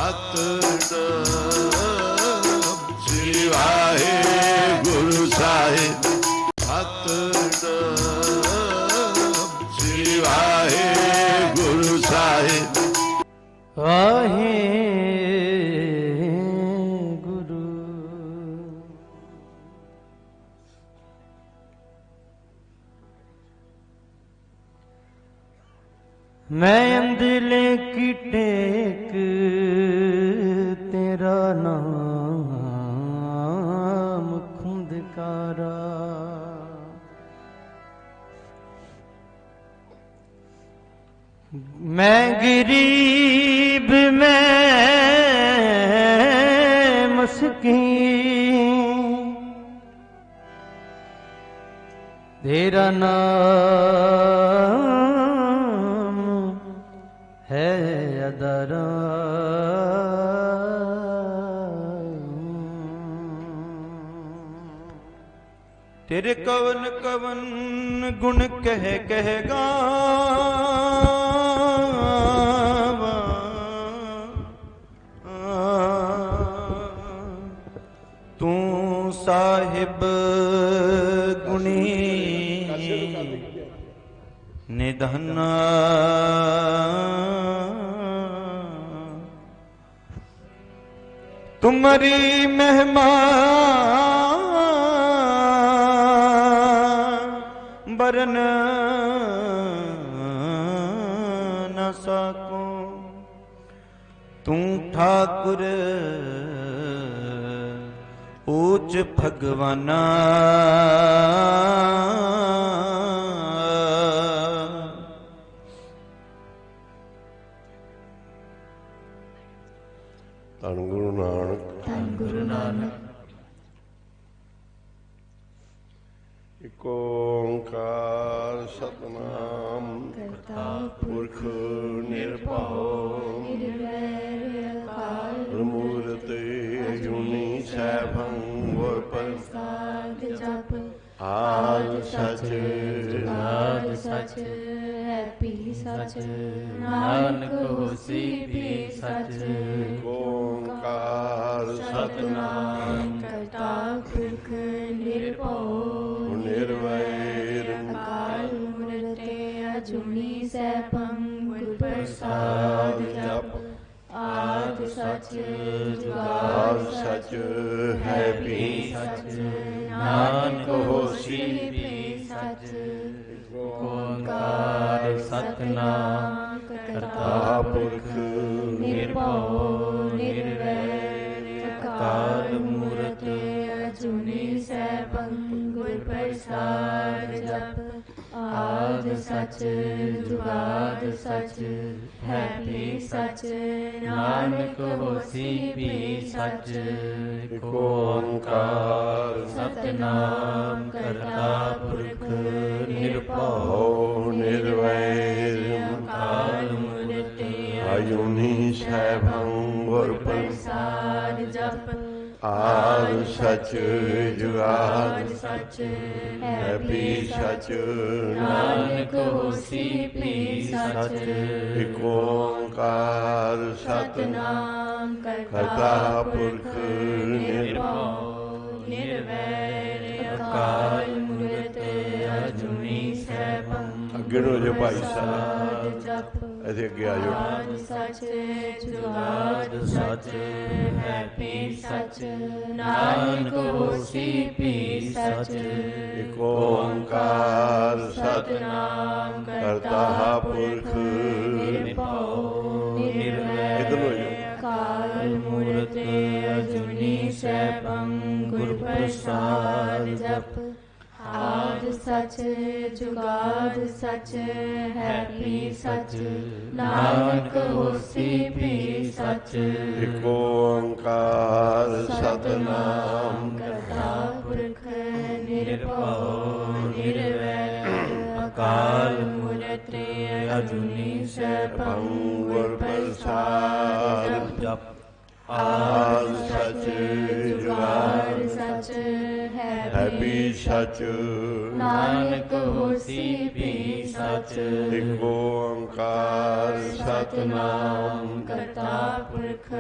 ਸਤਿਨਾਮ ਸ੍ਰੀ ਵਾਹਿਗੁਰੂ ਸਾਹਿਬ। ਸਤਿਨਾਮ ਸ੍ਰੀ ਵਾਹਿਗੁਰੂ ਸਾਹਿਬ। ਵਾਹਿਗੁਰੂ। ਮੈਂ ਅੰਦਲੇ ਕੀ ਟੇਕ ਤੇਰਾ ਨਾਮ ਖੁੰਦਕਾਰਾ। मैं गरीब मैं मस्कीन तेरा नाम है अदरा। तेरे कवन कवन गुण कह गा तू साहिब गुणी निधना। तुम्हारी महिमा बरन न सको। तू ठाकुर ऊच भगवाना। ਧੰਨ ਗੁਰੂ ਨਾਨਕ। ਧੰਨ ਗੁਰੂ ਨਾਨਕ। ਇਕ ਓੰਕਾਰ ਸਤਿਨਾਮ ਕਰਤਾ ਪੁਰਖ ਨਿਰਭਉ ਨਿਰਵੈਰ ਮੂਰਤਿ ਅਜੂਨੀ ਸੈਭੰ ਗੁਰ ਪ੍ਰਸਾਦ ਜਪ। ਆਦਿ ਸਚ ਜੁਗਾਦ ਸਚ ਹੈਪੀ ਸਚ ਨਾਨਕ ਹੋਸੀ ਵੀ ਸਚ। ਓੰਕਾਰ ਸਤਿਨਾਮ ਕਰਤਾ ਪੁਰਖ ਨਿਰਭਉ ਨਿਰਵੈਰ ਅਕਾਲ ਮੂਰਤ ਅਜੂਨੀ ਸੈਭੰ ਗੁਰ ਪ੍ਰਸਾਦ ਜਪ। ਆਦਿ ਸਚ ਜੁਗਾਦ ਸਚ ਹੈ ਵੀ ਸਚ ਨਾਨਕ ਹੋਸੀ ਵੀ ਸਚ। ਓੰਕਾਰ ਸਤਿਨਾਮ ਕਰਤਾ ਪੁਰਖ ਨਿਰਭਉ ਨਿਰਵੈਰ ਅਕਾਲ ਮੂਰਤ ਅਜੂਨੀ ਸੈਭੰ ਗੁਰ ਪ੍ਰਸਾਦ ਜਪ। ਆਦਿ ਸਚ ਜੁਗਾਦ ਸਚ ਹੈ ਵੀ ਸਚ ਨਾਨਕ ਹੋਸੀ ਵੀ ਸਚ। ਓੰਕਾਰ ਸਤਿਨਾਮ ਕਰਤਾ ਪੁਰਖ ਨਿਰਭਉ ਨਿਰਵੈਰ ਅਕਾਲ ਮੂਰਤ ਅਜੂਨੀ ਸੈਭੰ ਗੁਰ ਪ੍ਰਸਾਦ ਜਪ। ਆਦਿ ਸਚ ਜੁਗਾਦ ਸਚ ਹੈ ਵੀ ਸਚ ਨਾਨਕ ਹੋਸੀ ਵੀ ਸਚ। ਇਕ ਓੰਕਾਰ ਸਤਿਨਾਮ ਕਰਤਾ ਪੁਰਖ ਨਿਰਭਉ ਨਿਰਵੈਰ ਅਕਾਲ ਮੂਰਤ ਅਜੂਨੀ ਸੈਭੰ ਅੱਗੇ ਨੂੰ ਜੋ ਭਾਈ ਸਾਹਿਬ ਪ੍ਰਸਾਦ ਜਪ। ਇੱਥੇ ਅੱਗੇ ਆ ਜਾਓ। ਆਦਿ ਸਚ ਜੁਗਾਦ ਸਚ ਹੈ ਵੀ ਸਚ ਨਾਨਕ ਹੋਸੀ ਵੀ ਸਚ। ਇਕ ਓੰਕਾਰ ਸਤਿਨਾਮ ਕਰਤਾ ਪੁਰਖ ਨਿਰਭਉ ਨਿਰਵੈਰ ਇੱਧਰ ਨੂੰ ਜਾਓ। ਅਕਾਲ ਮੂਰਤ ਅਜੂਨੀ ਸੈਭੰ ਗੁਰ ਪ੍ਰਸਾਦ ਜਪ। ਆਦਿ ਸਚ ਜੁਗਾਦ ਸਚ ਹੈ ਵੀ ਸਚ ਨਾਨਕ ਹੋਸੀ ਵੀ ਸਚ। ਇਕ ਓੰਕਾਰ ਸਤਿਨਾਮ ਕਰਤਾ ਪੁਰਖ ਨਿਰਭਉ ਨਿਰਵੈਰ ਅਕਾਲ ਮੂਰਤ ਅਜੂਨੀ ਸੈਭੰ ਗੁਰ ਪ੍ਰਸਾਦ ਜਪ। ਆਦਿ ਸਚ ਜੁਗਾਦ ਸਚ ਹੈ ਵੀ ਸਚ ਨਾਨਕ ਹੋਸੀ ਵੀ ਸਚ। ਇਕ ਓੰਕਾਰ ਸਤਿਨਾਮ ਕਰਤਾ ਪੁਰਖ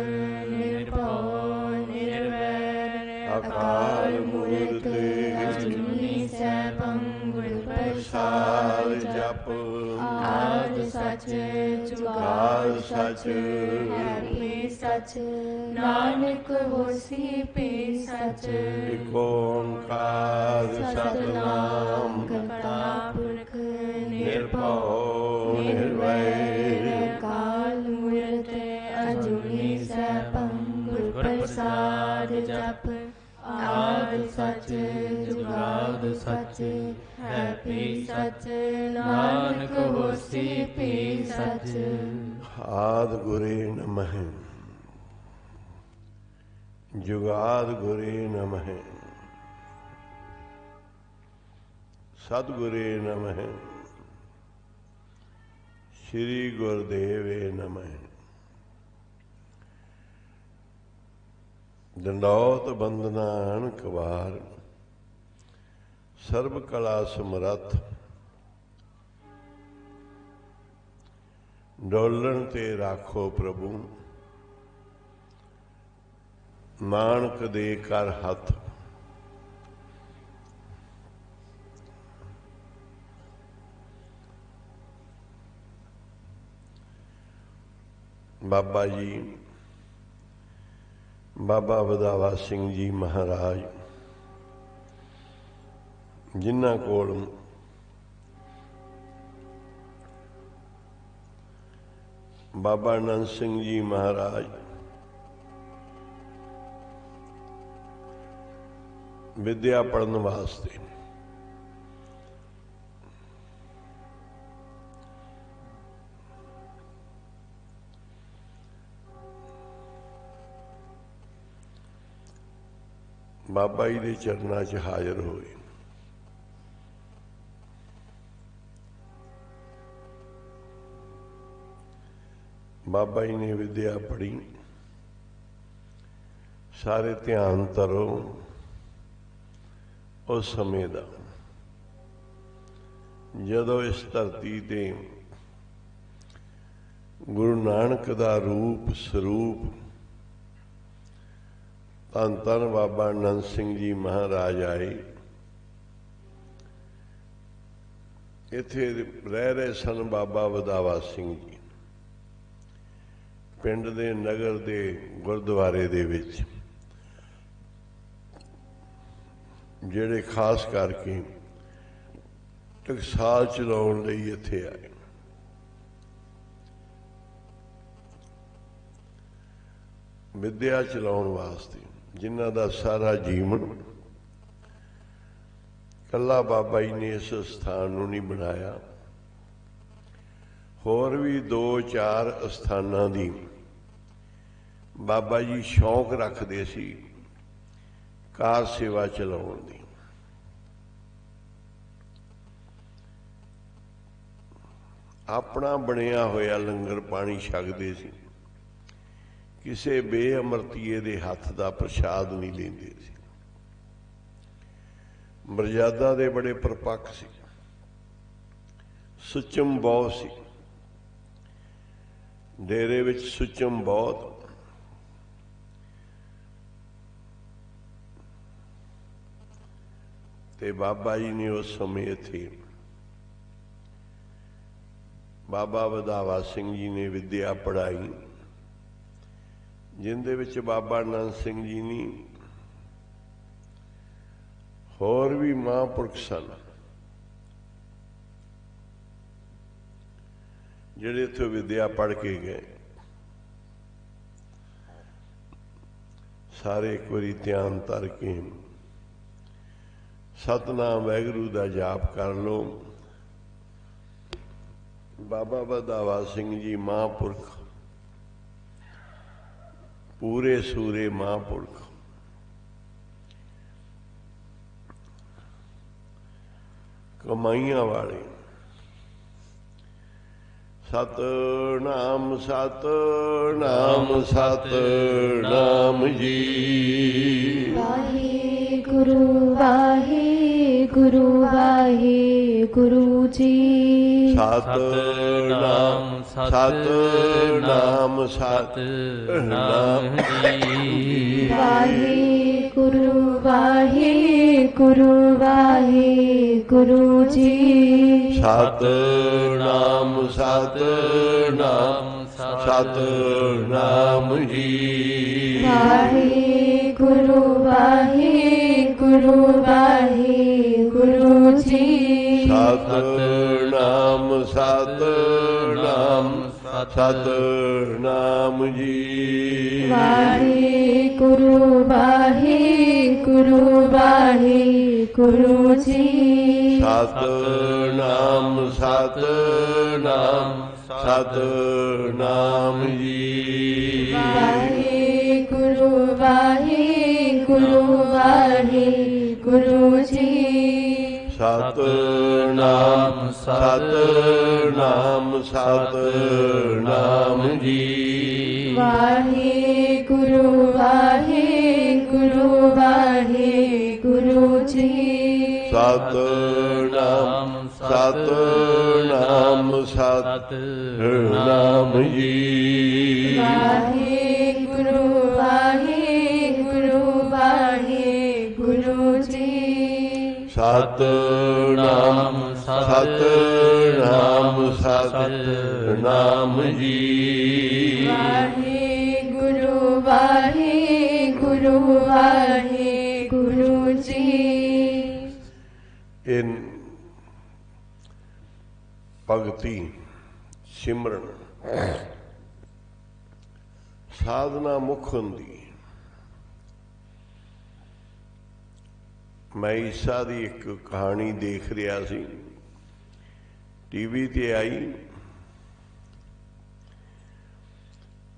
सच है पे सच नानक होसी पे सच एक ओंकार सतनाम करता पुरख निर्भव निर्वैर अकाल मूरत अजूनी सैभं गुर प्रसाद जप आद सच जुगाद सच है भी सच नानक होसी भी सच आद गुरे नमः जुगाद गुरे नमः सतगुरे नमः श्री गुरुदेवे नमः दंडौत बंदना अणक वार सर्व कला समरथ डोलन ते राखो प्रभु नानक दे कर हथ बाबा जी बाबा वधावा सिंह जी महाराज जिन्हां कोल बाबा आनंद सिंह जी महाराज विद्या पढ़न वास्ते बाबा जी के चरणों च हाजिर होए। बाबा जी ने विद्या पढ़ी। सारे ध्यान धरो उस समय का जदों इस धरती ते गुरु नानक का रूप स्वरूप धन धन बाबा आनंद सिंह जी महाराज आए। इत्थे रह रहे सन बाबा वधावा सिंह जी पिंड दे नगर दे गुरुद्वारे दे विच जेड़े खास करके टकसाल चलाउण लई इत्थे आए। विद्या चलाउण वास्ते जिन्हां दा सारा जीवन कला बाबा जी ने इस स्थान नूं नहीं बनाया, होर भी 2-4 स्थानां दी बाबा जी शौक रखते सी कार सेवा चलाउण दी। अपना बनिया होया लंगर पानी छकदे सी, किसी बेअमरतीए दे हथ का प्रसाद नहीं लेंदे सी। मर्यादा दे बड़े परपक्ष सी, सुचम बहुत सी। डेरे विच सुचम बहुत। ते बाबा जी ने उस समय थे बाबा वधावा सिंह जी ने विद्या पढ़ाई, जिंदे विच बाबा आनंद सिंह जी नहीं होर भी महापुरख सन जिहड़े इत्थों विद्या पढ़ के गए। सारे एक बारी ध्यान धर के सतनाम वाहिगुरू दा जाप कर लो। बाबा वधावा सिंह जी महापुरख, पूरे सूरे महापुरख, कमाइयां वाले। सतनाम सतनाम सतनाम जी। वाहिगुरु वाहिगुरु वाहिगुरु जी। सतनाम सतनाम सतनाम जी। वाहिगुरु वाहिगुरु वाहिगुरु जी। सतनाम सतनाम ਸਤਿਨਾਮ ਜੀ। ਵਾਹਿਗੁਰੂ ਵਾਹਿਗੁਰੂ ਵਾਹਿਗੁਰੂ ਜੀ। ਸਤਿਨਾਮ ਸਤਿਨਾਮ ਸਤਿਨਾਮ ਜੀ। ਵਾਹਿਗੁਰੂ ਵਾਹਿਗੁਰੂ ਵਾਹਿਗੁਰੂ ਜੀ। ਸਤਿਨਾਮ ਸਤਿਨਾਮ ਸਤਿਨਾਮ ਜੀ। ਵਾਹਿਗੁਰੂ ਵਾਹਿਗੁਰੂ ਵਾਹਿਗੁਰੂ ਜੀ। ਸਤਿਨਾਮ ਸਤਿਨਾਮ ਸਤਿਨਾਮ ਜੀ। ਵਾਹਿਗੁਰੂ ਵਾਹਿਗੁਰੂ ਵਾਹਿਗੁਰੂ ਜੀ। ਸਤਿਨਾਮ ਸਤਿਨਾਮ ਸਤਿਨਾਮ ਜੀ। ਵਾਹਿਗੁਰੂ ਵਾਹਿਗੁਰੂ ਵਾਹਿਗੁਰੂ ਜੀ। ਸਤਿਨਾਮ ਸਤਿਨਾਮ ਸਤਿਨਾਮ ਜੀ। ਵਾਹਿਗੁਰੂ ਵਾਹਿਗੁਰੂ ਵਾਹਿਗੁਰੂ ਜੀ। ਇਹ ਭਗਤੀ ਸਿਮਰਨ ਸਾਧਨਾ ਮੁੱਖ ਹੁੰਦੀ। ਮੈਂ ਈਸਾ ਦੀ ਇੱਕ ਕਹਾਣੀ ਦੇਖ ਰਿਹਾ ਸੀ, ਟੀਵੀ ਤੇ ਆਈ,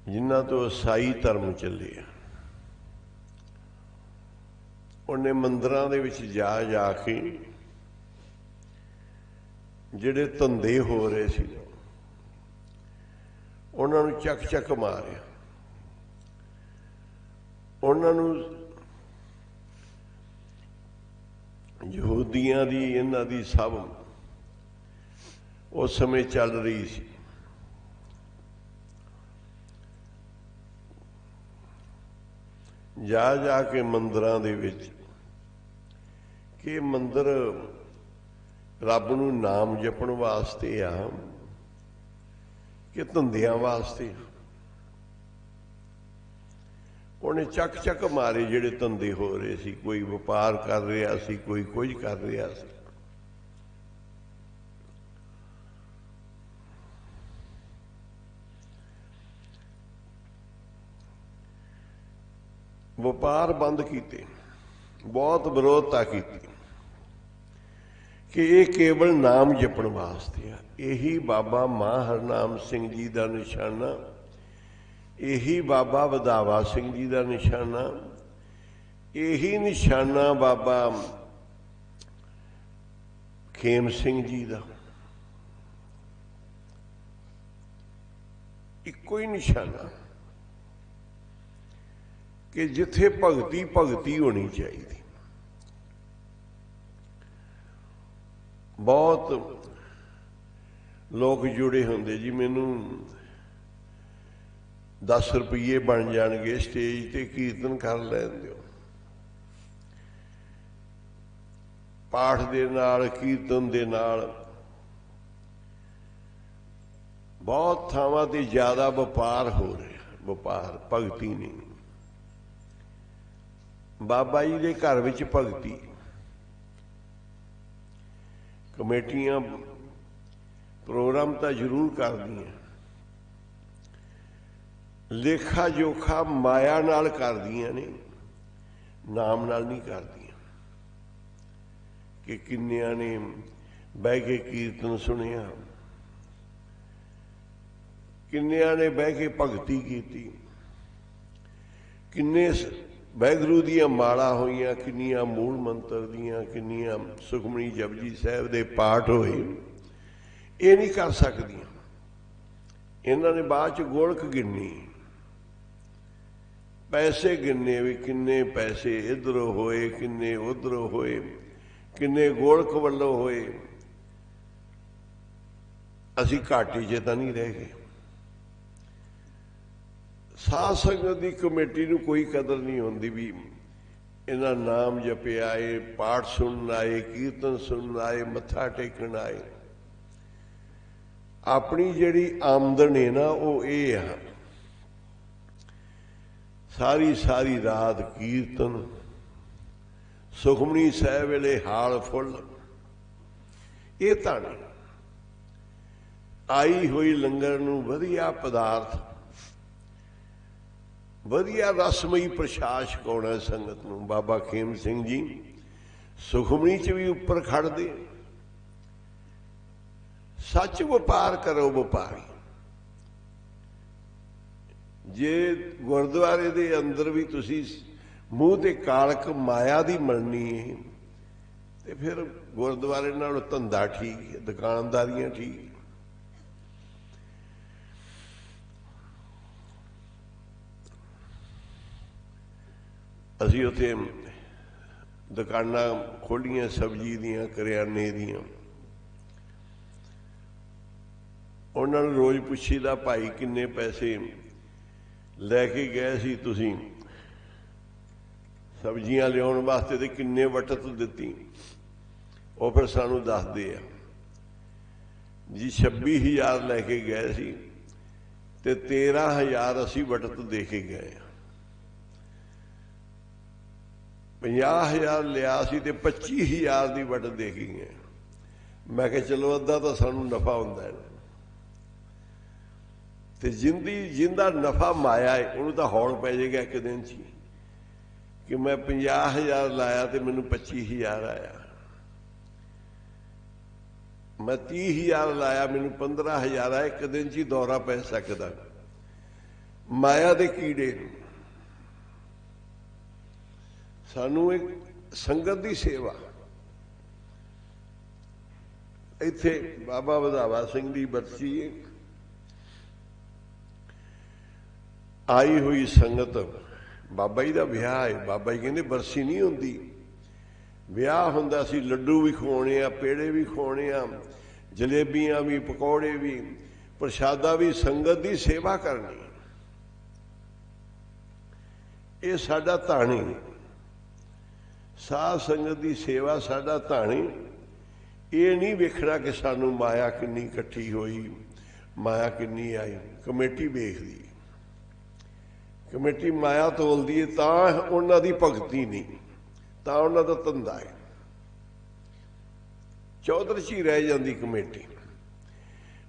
ਜਿਨ੍ਹਾਂ ਤੋਂ ਈਸਾਈ ਧਰਮ ਚੱਲਿਆ। ਉਹਨੇ ਮੰਦਰਾਂ ਦੇ ਵਿੱਚ ਜਾ ਜਾ ਕੇ ਜਿਹੜੇ ਧੰਦੇ ਹੋ ਰਹੇ ਸੀ ਉਹਨਾਂ ਨੂੰ ਚੱਕ ਚੱਕ ਮਾਰਿਆ। ਉਹਨਾਂ ਨੂੰ ਯਹੂਦੀਆਂ ਦੀ, ਇਹਨਾਂ ਦੀ ਸਭ ਉਸ ਸਮੇਂ ਚੱਲ ਰਹੀ ਸੀ। ਜਾ ਜਾ ਕੇ ਮੰਦਰਾਂ ਦੇ ਵਿੱਚ, ਕਿ ਮੰਦਰ ਰੱਬ ਨੂੰ ਨਾਮ ਜਪਣ ਵਾਸਤੇ ਆ ਕਿ ਧੰਦਿਆਂ ਵਾਸਤੇ। ਉਹਨੇ ਚੱਕ ਚੱਕ ਮਾਰੇ ਜਿਹੜੇ ਧੰਦੇ ਹੋ ਰਹੇ ਸੀ। ਕੋਈ ਵਪਾਰ ਕਰ ਰਿਹਾ ਸੀ, ਕੋਈ ਕੁਝ ਕਰ ਰਿਹਾ ਸੀ। ਵਪਾਰ ਬੰਦ ਕੀਤੇ, ਬਹੁਤ ਵਿਰੋਧਤਾ ਕੀਤੀ ਕਿ ਇਹ ਕੇਵਲ ਨਾਮ ਜਪਣ ਵਾਸਤੇ ਆ। ਇਹੀ ਬਾਬਾ ਮਾਂ ਹਰਨਾਮ ਸਿੰਘ ਜੀ ਦਾ ਨਿਸ਼ਾਨਾ, ਇਹੀ ਬਾਬਾ ਵਧਾਵਾ ਸਿੰਘ ਜੀ ਦਾ ਨਿਸ਼ਾਨਾ, ਇਹੀ ਨਿਸ਼ਾਨਾ ਬਾਬਾ ਖੇਮ ਸਿੰਘ ਜੀ ਦਾ। ਇੱਕੋ ਹੀ ਨਿਸ਼ਾਨਾ ਕਿ ਜਿੱਥੇ ਭਗਤੀ ਭਗਤੀ ਹੋਣੀ ਚਾਹੀਦੀ। ਬਹੁਤ ਲੋਕ ਜੁੜੇ ਹੁੰਦੇ ਜੀ, ਮੈਨੂੰ 10 ਰੁਪਏ ਬਣ ਜਾਣਗੇ, ਸਟੇਜ ਤੇ ਕੀਰਤਨ ਕਰ ਲੈਣ ਦਿਓ। ਪਾਠ ਦੇ ਨਾਲ, ਕੀਰਤਨ ਦੇ ਨਾਲ ਬਹੁਤ ਥਾਵਾਂ ਤੇ ਜ਼ਿਆਦਾ ਵਪਾਰ ਹੋ ਰਿਹਾ। ਵਪਾਰ, ਭਗਤੀ ਨਹੀਂ। ਬਾਬਾ ਜੀ ਦੇ ਘਰ ਵਿੱਚ ਭਗਤੀ। ਕਮੇਟੀਆਂ ਪ੍ਰੋਗਰਾਮ ਤਾਂ ਜ਼ਰੂਰ ਕਰਦੀਆਂ, ਲੇਖਾ ਜੋਖਾ ਮਾਇਆ ਨਾਲ ਕਰਦੀਆਂ ਨੇ, ਨਾਮ ਨਾਲ ਨਹੀਂ ਕਰਦੀਆਂ। ਕਿ ਕਿੰਨਿਆਂ ਨੇ ਬਹਿ ਕੇ ਕੀਰਤਨ ਸੁਣਿਆ, ਕਿੰਨਿਆਂ ਨੇ ਬਹਿ ਕੇ ਭਗਤੀ ਕੀਤੀ, ਕਿੰਨੇ ਵਾਹਿਗੁਰੂ ਦੀਆਂ ਮਾਲਾ ਹੋਈਆਂ, ਕਿੰਨੀਆਂ ਮੂਲ ਮੰਤਰ ਦੀਆਂ, ਕਿੰਨੀਆਂ ਸੁਖਮਨੀ ਜਪਜੀ ਸਾਹਿਬ ਦੇ ਪਾਠ ਹੋਏ। ਇਹ ਨਹੀਂ ਕਰ ਸਕਦੀਆਂ। ਇਹਨਾਂ ਨੇ ਬਾਅਦ ਚ ਗੋਲਕ ਗਿਣਨੀ, ਪੈਸੇ ਗਿਣਨੇ ਵੀ ਕਿੰਨੇ ਪੈਸੇ ਇੱਧਰੋਂ ਹੋਏ, ਕਿੰਨੇ ਉੱਧਰੋਂ ਹੋਏ, ਕਿੰਨੇ ਗੋਲਕ ਵੱਲੋਂ ਹੋਏ। ਅਸੀਂ ਘਾਟੀ 'ਚ ਤਾਂ ਨਹੀਂ ਰਹਿ ਗਏ। ਸਾਧ ਸੰਗਤ ਦੀ ਕਮੇਟੀ ਨੂੰ ਕੋਈ ਕਦਰ ਨਹੀਂ ਹੁੰਦੀ ਵੀ ਇਹਨਾਂ ਨਾਮ ਜਪਿਆ ਏ, ਪਾਠ ਸੁਣਨ ਆਏ, ਕੀਰਤਨ ਸੁਣਨ ਆਏ, ਮੱਥਾ ਟੇਕਣ ਆਏ। अपनी जिहड़ी आमदन है ना वो ये है, सारी सारी रात कीर्तन, सुखमनी साहिब वेले हाल फुल, ये ताने आई हुई लंगर नूं वधिया पदार्थ, वधिया रसमई प्रसाद छकाउणा संगत नूं। बाबा खेम सिंह जी सुखमनी च भी उपर खड़दे, सच वपार करो वपारी। जे गुरुद्वारे दे अंदर भी तुसी मूँह ते कालक माया दी मलनी है ते फिर गुरुद्वारे नाल धंधा ठीक है, दुकानदारियां ठीक है। असीं उत्थे दुकानां खोलियां सब्जी दियां, करियाने दियां। उन्हां नूं रोज़ पुछीदा, भाई किन्ने पैसे लैके गए सी तुसीं सब्जियां लियाउण वास्ते ते किन्ने वटत दित्ती? वो फिर सानूं दसदे आ जी 26,000 लैके गए सी ते 13,000 असीं वटत दे के गए। 50,000 लिया सी ते 25,000 की वट दे के गए। मैं कहा चलो अद्धा तो सानूं नफा हुंदा है। ते जिंदा नफा माया है उन्होंने तो हौल पै जाएगा एक दिन च कि मैं 50,000 लाया तो मैनू 25,000 आया, मैं 30,000 लाया मैनू 15,000 आया। एक दिन च दौरा पै सकता। माया दे कीड़े सानू एक संगत की सेवा। इत्थे बाबा वधावा सिंह की बरसी है, आई हुई संगत, बाबा जी का विआह है। बाबा जी कहते बरसी नहीं होंगी, विआह हुंदा सी लड्डू भी खवाने आ, पेड़े भी खवाने आ, जलेबियां भी, पकौड़े भी, प्रसादा भी, संगत की सेवा करनी। ये साडा धाणी, साध संगत की सेवा साडा धाणी। ये नहीं वेखना कि सानू माया किन्नी इकट्ठी हुई, माया किन्नी आई। कमेटी वेखदी, कमेटी माया तोलदी है, तां उन्हां दी भगती नहीं, तां उन्हां दा धंधा है। चौधरची रह जाती कमेटी।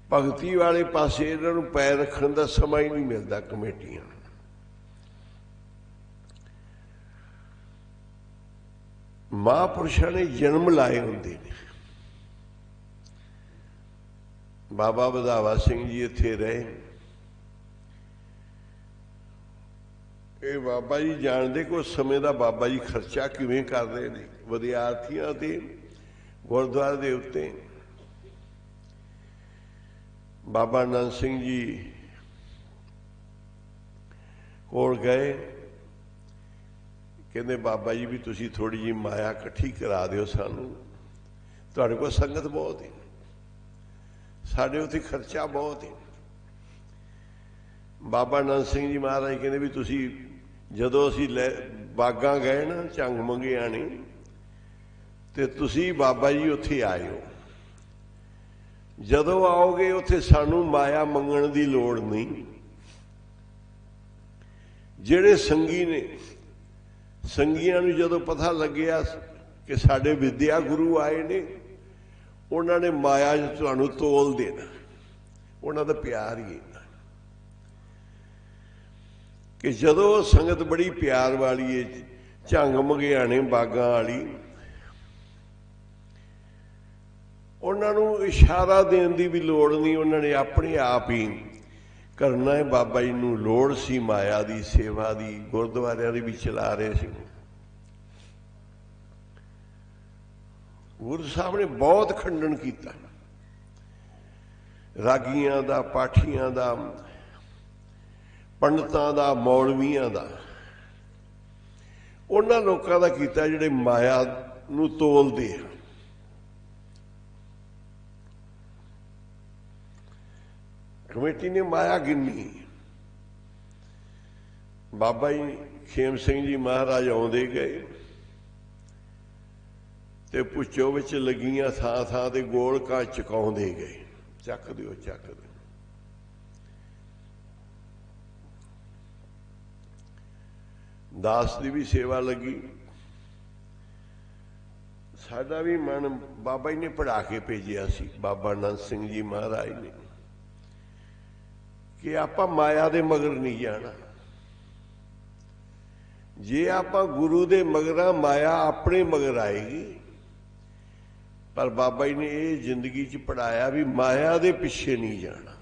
भगती वाले पासे इन्हां नूं पैर रखण दा समा ही नहीं मिलता। कमेटियां महापुरुषां ने जन्म लाए होंदे ने। बाबा वधावा सिंह जी इत्थे रहे। ये बाबा जी जानते कि उस समय का बाबा जी खर्चा किवें कर रहे हैं विद्यार्थियों ते गुरुद्वारे दे उत्ते। बाबा आनंद सिंह जी कोल गए, कहते बाबा जी भी तुसी थोड़ी जी माया इकट्ठी करा दिओ सानू, तुहाडे कोल संगत बहुत है, साडे उत्थे खर्चा बहुत है। बाबा आनंद सिंह जी महाराज कहते भी तुसी जदों असीं बागां गए ना झंग मंगियाणी ते तुसी बाबा जी उत्थे आयो, जदों आओगे उत्थे सानू माया मंगण दी लोड़ नहीं। जिहड़े संगी ने, संगियां नूं जदों पता लग्या कि साडे विद्या गुरु आए ने, उन्हां ने माया तुहानूं तोल देना। उन्हां दा प्यार ही है कि जदों संगत बड़ी प्यार वाली है, झंग मंगियाणे बागां वाली, उन्होंने इशारा देने की भी लोड़ नहीं, उन्होंने अपने आप ही करना है। बाबा जी नूं लोड़ सी माया की सेवा की, गुरुद्वारियां दी भी चला रहे थे। गुरु साहब ने बहुत खंडन किया रागियां दा, पाठियां दा, पंडितां दा, मौलवियां दा। उन्हां लोकां दा कीता जिहड़े माया नूं तोलदे आ। कमेटी ने माया गिनी। बाबा जी खेम सिंह जी महाराज आउंदे गए ते पुच्छो विच लगियां थां थां ते गोलकां चुकाउंदे गए। ਚੱਕ ਦਿਓ, ਚੱਕ ਦਿਓ। ਦਾਸ ਦੀ ਵੀ ਸੇਵਾ ਲੱਗੀ। ਸਾਡਾ ਵੀ ਮਨ ਬਾਬਾ ਜੀ ਨੇ ਪੜ੍ਹਾ ਕੇ ਭੇਜਿਆ ਸੀ, ਬਾਬਾ ਆਨੰਦ ਸਿੰਘ ਜੀ ਮਹਾਰਾਜ ਨੇ, ਕਿ ਆਪਾਂ ਮਾਇਆ ਦੇ ਮਗਰ ਨਹੀਂ ਜਾਣਾ। ਜੇ ਆਪਾਂ ਗੁਰੂ ਦੇ ਮਗਰਾਂ, ਮਾਇਆ ਆਪਣੇ ਮਗਰ ਆਏਗੀ। ਪਰ ਬਾਬਾ ਜੀ ਨੇ ਇਹ ਜ਼ਿੰਦਗੀ 'ਚ ਪੜ੍ਹਾਇਆ ਵੀ ਮਾਇਆ ਦੇ ਪਿੱਛੇ ਨਹੀਂ ਜਾਣਾ,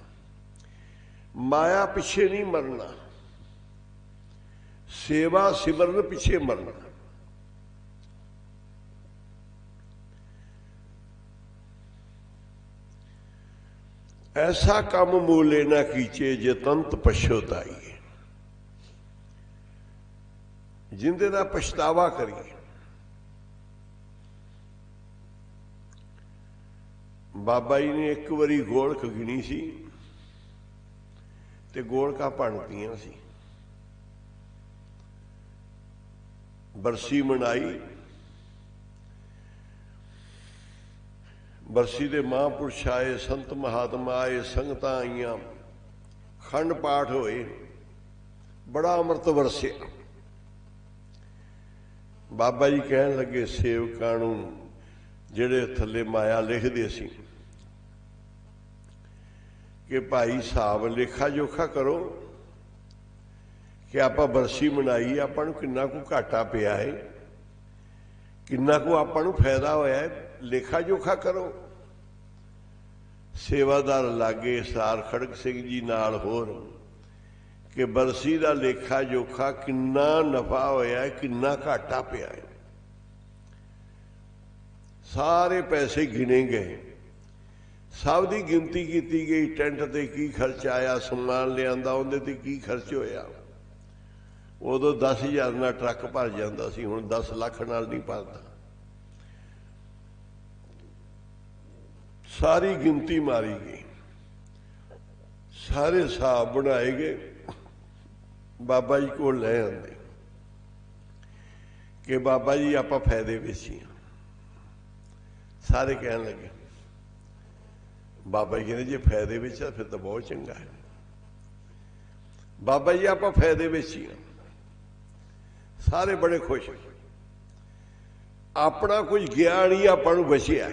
ਮਾਇਆ ਪਿੱਛੇ ਨਹੀਂ ਮਰਨਾ, ਸੇਵਾ ਸਿਮਰਨ ਪਿੱਛੇ ਮਰਨਾ। ऐसा कम मूले न कीचे जे तंत पछताइए, जिंदे दा पछतावा करिए। बाबा जी ने एक बारी गोलक गिनी सी ते गोलका भंनतियां सी। बरसी मनाई, बरसी दे महापुरुष आए, संत महात्मा आए, संगतां आईयां, खंड पाठ होए, बड़ा अमृत वरसिया। बाबा जी कहन लगे सेवकां नूं जिहड़े थल्ले माया लिखदे सी कि भाई साहब लेखा जोखा करो कि आपां बरसी मनाई, आपां नूं किन्ना कु घाटा पिया है, किन्ना कु आपां नूं फायदा होया है, लेखा जोखा करो। सेवादार लागे सार खड़क सिंह जी नाल होर कि बरसी का लेखा जोखा किन्ना नफा होया है, किन्ना घाटा पिया है। सारे पैसे गिने गए, सब की गिनती की गई, टेंट ते की खर्च आया, समान लिया उहदे ते की खर्च होया। उदों 10,000 नाल ट्रक भर जाता सी, हुण 10 लाख नाल नहीं भरदा। सारी गिनती मारी गई, सारे हिसाब बनाए गए, बाबा जी को ले आंदे कि बाबा जी आप फायदे बेची। सारे कहन लगे, बाबा जी कहते जे फायदे बेचा फिर तो बहुत चंगा है। बाबा जी आप फायदे बेची। सारे बड़े खुश, अपना कुछ गया नहीं, आपू बचिया।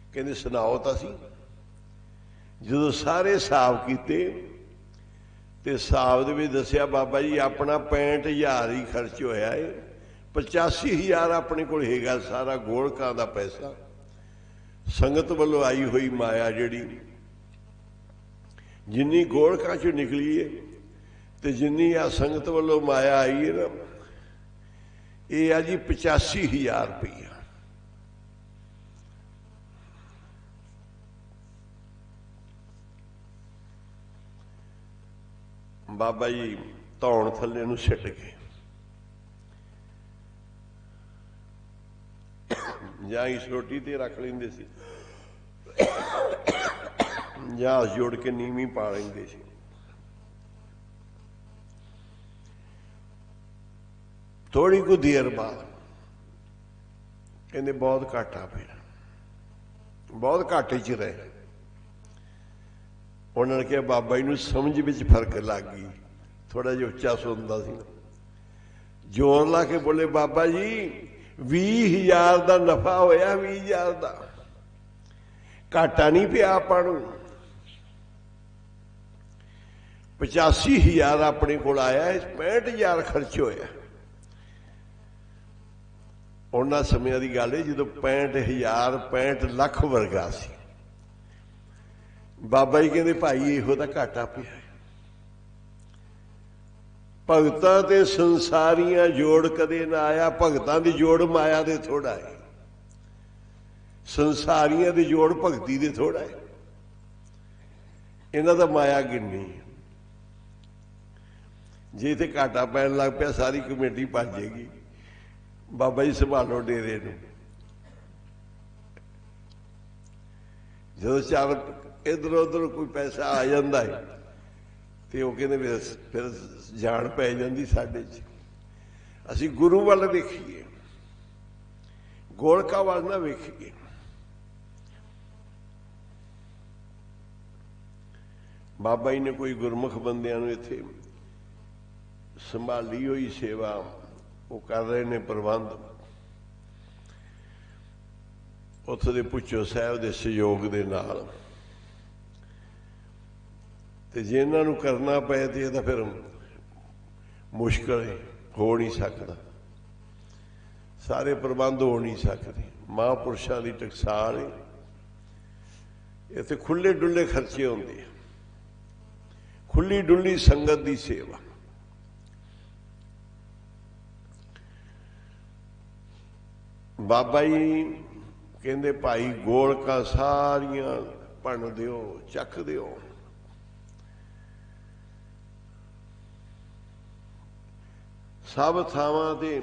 कहते सुनाओ तो सी। जो सारे हिसाब किते ते हिसाब दे विच दस्सिया बाबा जी अपना 65,000 ही खर्च होया है, 85,000 अपने कोल हैगा सारा गोलकां दा पैसा, संगत वालों आई हुई माया जिहड़ी जिन्नी गोलकां चों निकली है ते जिन्नी आ संगत वालों माया आई है ना, ये आ जी 85,000 रुपया। बाबा जी धौण थल्ले नूं सिट गए, जां इस रोटी ते रख लेंदे सी, जां हस जोड़ के नीवी पा लेंदे सी। थोड़ी को देर बाद कहते बहुत घाटा पिया, बहुत घाटे च रहे। उन्होंने कहा बाबा जी नूं समझ विच फर्क लग गई, थोड़ा जिहा उच्चा सुनदा सी, जोर ला के बोले बाबा जी 20,000 का नफा होया, 20,000 का घाटा नहीं पिया आपां नूं। 85,000 अपने कोल आया, 65,000 खर्च होया। उन्हां समय की गल है जो 65,000 65 लाख वर्गा सी। बाबा जी कहते भाई इहो तो घाटा पिया है। भगतां ते संसारियां जोड़ कदे ना आया, भगतां दी जोड़ माया दे थोड़ा है, संसारियां दी जोड़ भगती दे थोड़ा है। इन्हां दा माया गिननी जे इत्थे घाटा पैन लग पिया सारी कमेटी भज जाएगी। बाबा जी संभालो डेरे नूं। जो चार इधर उधर कोई पैसा आ जाता है तो कहते फिर जान पै जाती साडे च। असीं गुरु वाल वेखीए, गोलका वाल ना वेखीए। बाबा जी ने कोई गुरमुख बंदियां नूं इत्थे संभाली हुई सेवा वो कर रहे ने प्रबंध उत्थों दे पुच्छो साहब के सहयोग के नाल ते जे इन्हां नूं करना पे तो यह फिर मुश्किल है, हो नहीं सकता। सारे प्रबंध हो नहीं सकते। महापुरुषों की टकसाल है, इत्थे खुले डुले खर्चे होंदे आ, खुली डुली संगत की सेवा। बाबा जी कहते भाई गोलका सारियां भन दिओ, चक दिओ। सब थावां ते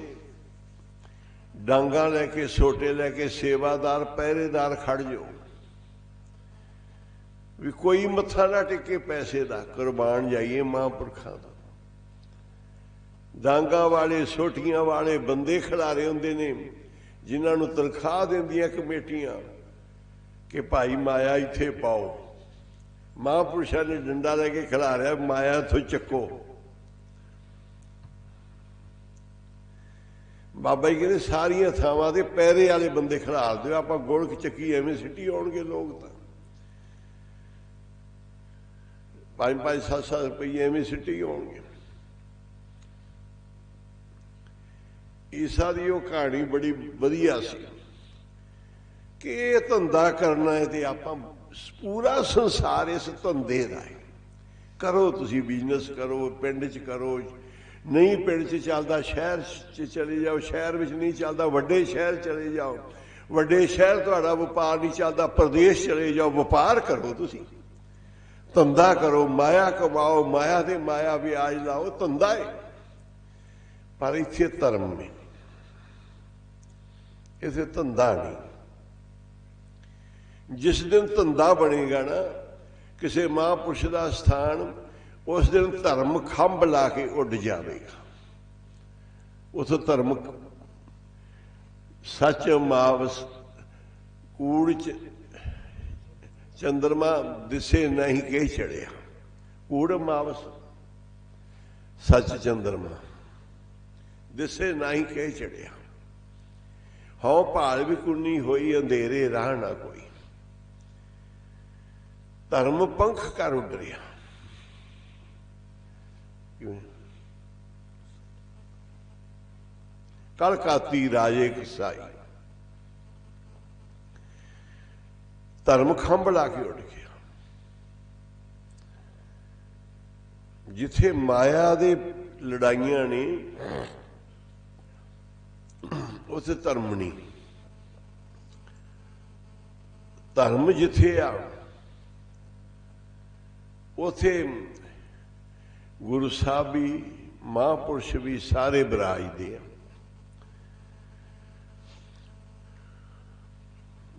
डांगा लैके सोटे लैके सेवादार पहरेदार खड़ जाओ भी कोई मत्था ना टिके पैसे का, कुरबान जाइए महापुरखों का। डांगा वाले सोटियां वाले बंदे खिलारे होंदे ने जिन्होंने तनख्वाह देंदियां कमेटियां कि भाई माया इत्थे पाओ। महापुरुषों ने डंडा लैके खिलारिया माया इत्थों चक्को। बाबा जी कहते सारिया थावां दे पैरे वाले बंदे खिलार दो, आप गुलक चक्की एवं सिटी आउणगे लोग। तो 5-5 7-7 रुपये एवं सिटी आउणगे। ईसा की वह कहानी बड़ी वधिया सी कि यह धंधा करना है तो आप पूरा संसार इस धंधे का है। करो तुसी बिजनेस करो, पिंड च करो, नहीं पिंड च चलता शहर च चले जाओ, शहर में नहीं चलता वड्डे शहर चले जाओ, वड्डे शहर तुहाडा व्यापार नहीं चलता प्रदेश चले जाओ, व्यापार करो तुसी, धंधा करो, माया कमाओ, माया दे माया ब्याज लाओ, धंधा है। पर इत्थे धर्म में इत्थे धंधा नहीं। जिस दिन धंधा बनेगा ना किसी महापुरुष का स्थान, उस दिन धर्म खंभ ला के उड जाएगा। उस धर्म सच मावस कूड़ चंद्रमा दिसे नहीं कह चढ़िया। कूड़ मावस सच चंद्रमा दिसे नहीं कह चढ़िया। हौ भाल भी कुन्नी होई अंधेरे राह ना कोई। धर्म पंख कर उडरिया। कल काती राजे किसाई, धर्म खंभ ला के उड़ गया। जिथे माया दे लड़ाइयां ने उसे धर्म नहीं। धर्म जिथे आ उथे गुरु साहब भी महापुरुष भी सारे विराजते हैं।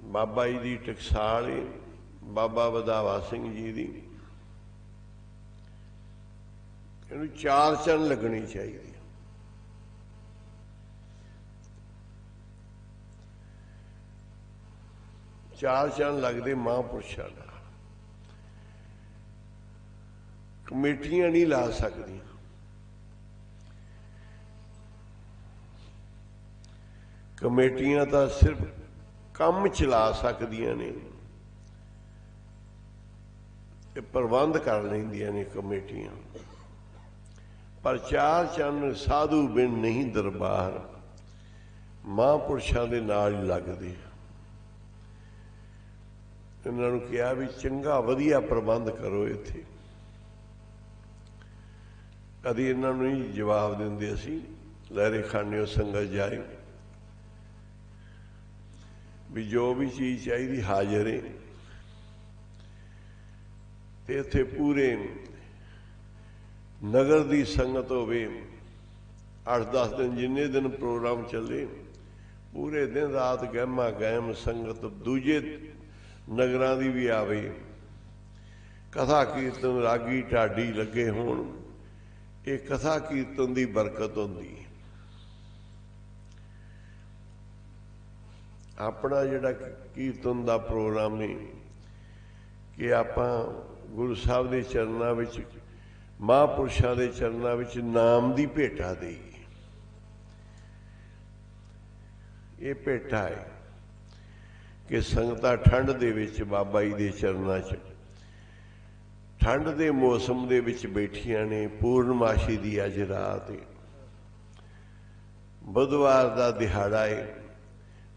बाबा जी की टकसाल है, बाबा वधावा सिंह जी की, इन्हू 4 चन लगनी चाहिए। चार चन लगते महापुरुषों का। कमेटियां नहीं ला सकती। कमेटियां तो सिर्फ काम चला सकदियां ने, प्रबंध कर लेंदियां ने कमेटियां। पर 4 चन साधु बिन नहीं दरबार, महापुरुषों के नाल ही लगते। इन्होंने कहा भी चंगा वधिया प्रबंध करो। इत्थे कभी इन्होंने नहीं जवाब देंदे। असी लहरे खाने संगत जाए भी जो भी चीज़ चाहिए हाजिर है। तो इत्थे पूरे नगर की संगत होवे, 8-10 दिन जिन्ने दिन प्रोग्राम चले, पूरे दिन रात गहमा गहम संगत दूजे नगरां दी भी आवे। कथा कीर्तन रागी ढाडी लगे होण, ये कथा कीर्तन की बरकत होंदी। अपना जिहड़ा कीर्तन का प्रोग्राम है कि आपां गुरु साहब के चरणों में, महापुरुषों के चरणों में नाम की भेटा देई। ये भेटा है कि संगतां ठंड दे विच बाबा जी के चरणों च ठंड के मौसम दे विच बैठियां ने। पूर्णमाशी की अज रात है, बुधवार का दिहाड़ा है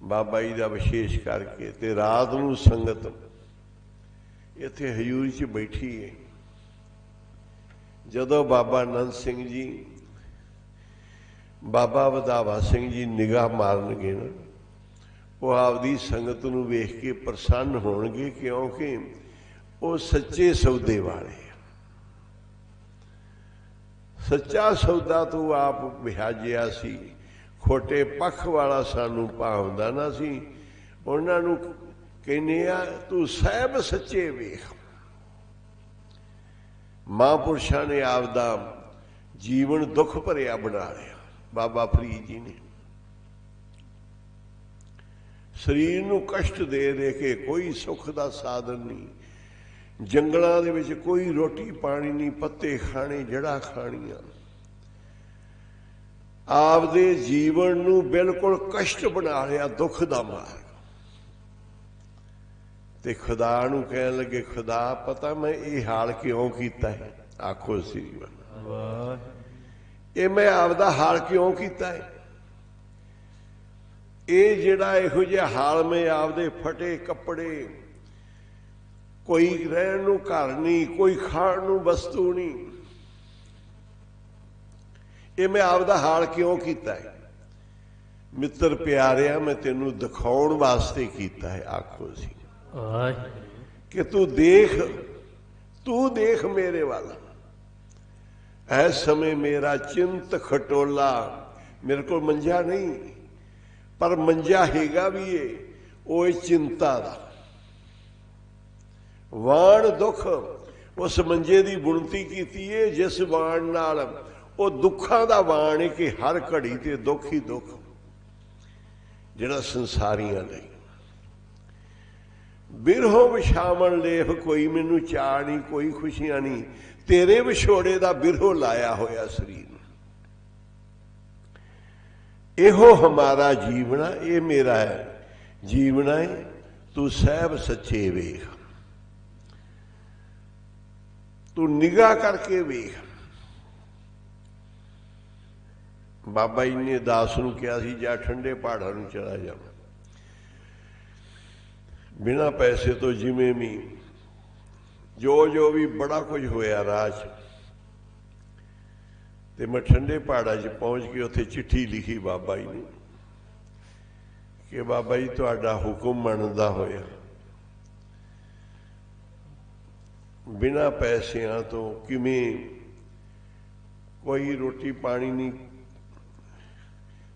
बाबा जी का विशेष करके, ते रात नूं संगत इत्थे हजूरी च बैठी है। जदों बाबा नंद सिंह जी, बाबा वधावा सिंह जी निगाह मारनगे ना, वो आपदी संगत नूं वेख के प्रसन्न होणगे, क्योंकि वो सच्चे सौदे वाले। सच्चा सौदा तो आप विहाजिया सी, खोटे पख वाला सानू भावदा ना सी। उन्हां नूं कहने आ तू सहब सच्चे वेख। महापुरुषां ने आपदा जीवन दुख भरिया बना लिया। बाबा फरीद जी ने शरीर नूं कष्ट दे दे के कोई सुख का साधन नहीं, जंगलों दे विच कोई रोटी पानी नहीं, पत्ते खाने जड़ा खाणियां, आपदे जीवन नूं बिल्कुल कष्ट बना लिया, दुख दा मार्ग। ते खुदा नूं कहण लगे, खुदा पता मैं ये हाल क्यों कीता है? आखो श्रीमान, ये मैं आपदा हाल क्यों कीता है? ये जिहड़ा इहो जिहा हाल में आपदे फटे कपड़े, कोई रहण नूं घर नहीं, कोई खाण नूं वस्तु नहीं, ये मैं आपदा हाल क्यों कीता है? मित्र प्यारिया, मैं तेनू दिखाउण वास्ते कीता है। आखो सी कि तू देख मेरे वाला। इस समय मेरा चिंत खटोला, मेरे को मंजा नहीं, पर मंजा हैगा भी है, वो चिंता दा वाण दुख। उस मंजे की बुणती की है जिस वाण नाल वो दुखों का वाण है कि हर घड़ी ते दुख ही दुख, जिहड़ा संसारियां लई। बिरहो विछावण लेख कोई मैनू चाह नहीं, कोई खुशियां नहीं, तेरे विछोड़े का बिरहो लाया होया शरीर। एहो हमारा जीवना, ये मेरा है जीवना है, तू सहब सच्चे वेख, तू निगाह करके वेख। बाबा जी ने दास नूं कहा सी, जा ठंडे पहाड़ां नूं चला जा, बिना पैसे तो जिमें भी जो भी बड़ा कुछ होया राह च। ते मैं ठंडे पहाड़ा च पहुंच के उत्थे चिट्ठी लिखी बाबा जी ने कि बाबा जी तुहाडा हुक्म मनदा होया बिना पैसिਆਂ तो किवें, कोई रोटी पानी नहीं,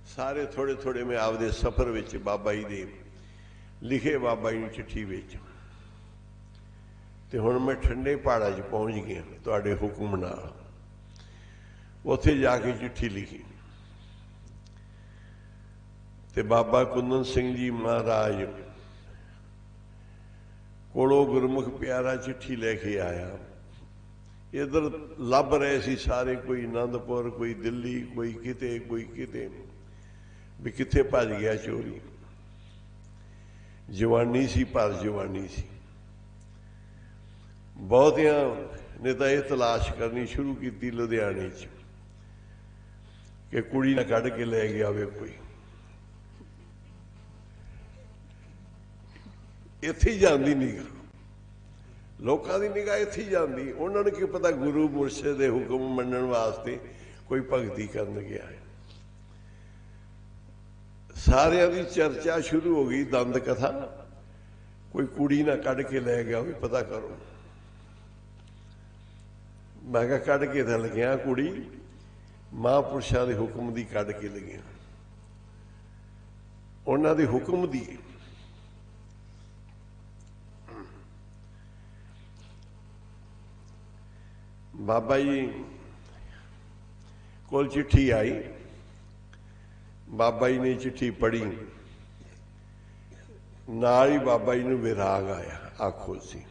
सारे थोड़े थोड़े मैं आपदे सफर विच बाबा जी दे लिखे बाबा जी चिट्ठी विच, ते हुण मैं ठंडे पहाड़ा च पहुंच गया तुहाडे हुक्म नाल। उत्थे जाके चिट्ठी लिखी ते बाबा कुंदन सिंह जी महाराज कोलों गुरमुख प्यारा चिट्ठी लेके आया। इधर लभ रहे सी सारे, कोई आनंदपुर, कोई दिल्ली, कोई किते भी किथे भज गया चोरी। जवानी सी पर जवानी सी, बहुतियां ने तो यह तलाश करनी शुरू की लुधियाने च कि कुड़ी ना कढ़ के ले गया वे कोई। इत्थे ही जाती निगाह, लोगों की निगाह इत्थे ही जाती। उन्होंने की पता गुरु मुर्शद के हुक्म मनण वास्ते कोई भगती करन गया है। सारिया की चर्चा शुरू हो गई, दंद कथा, कोई कुड़ी ना कढ़ के ले गया भी पता करो। मैं कहा कढ़ के तो लग्या कुड़ी, महापुरुषों के हुक्म की कढ़ के लग्या, उन्हों के हुक्म की। बाबा जी कोल चिट्ठी आई, बाबा जी ने चिट्ठी पढ़ी, नाल ही बाबा जी नूं विराग आया। आखो सी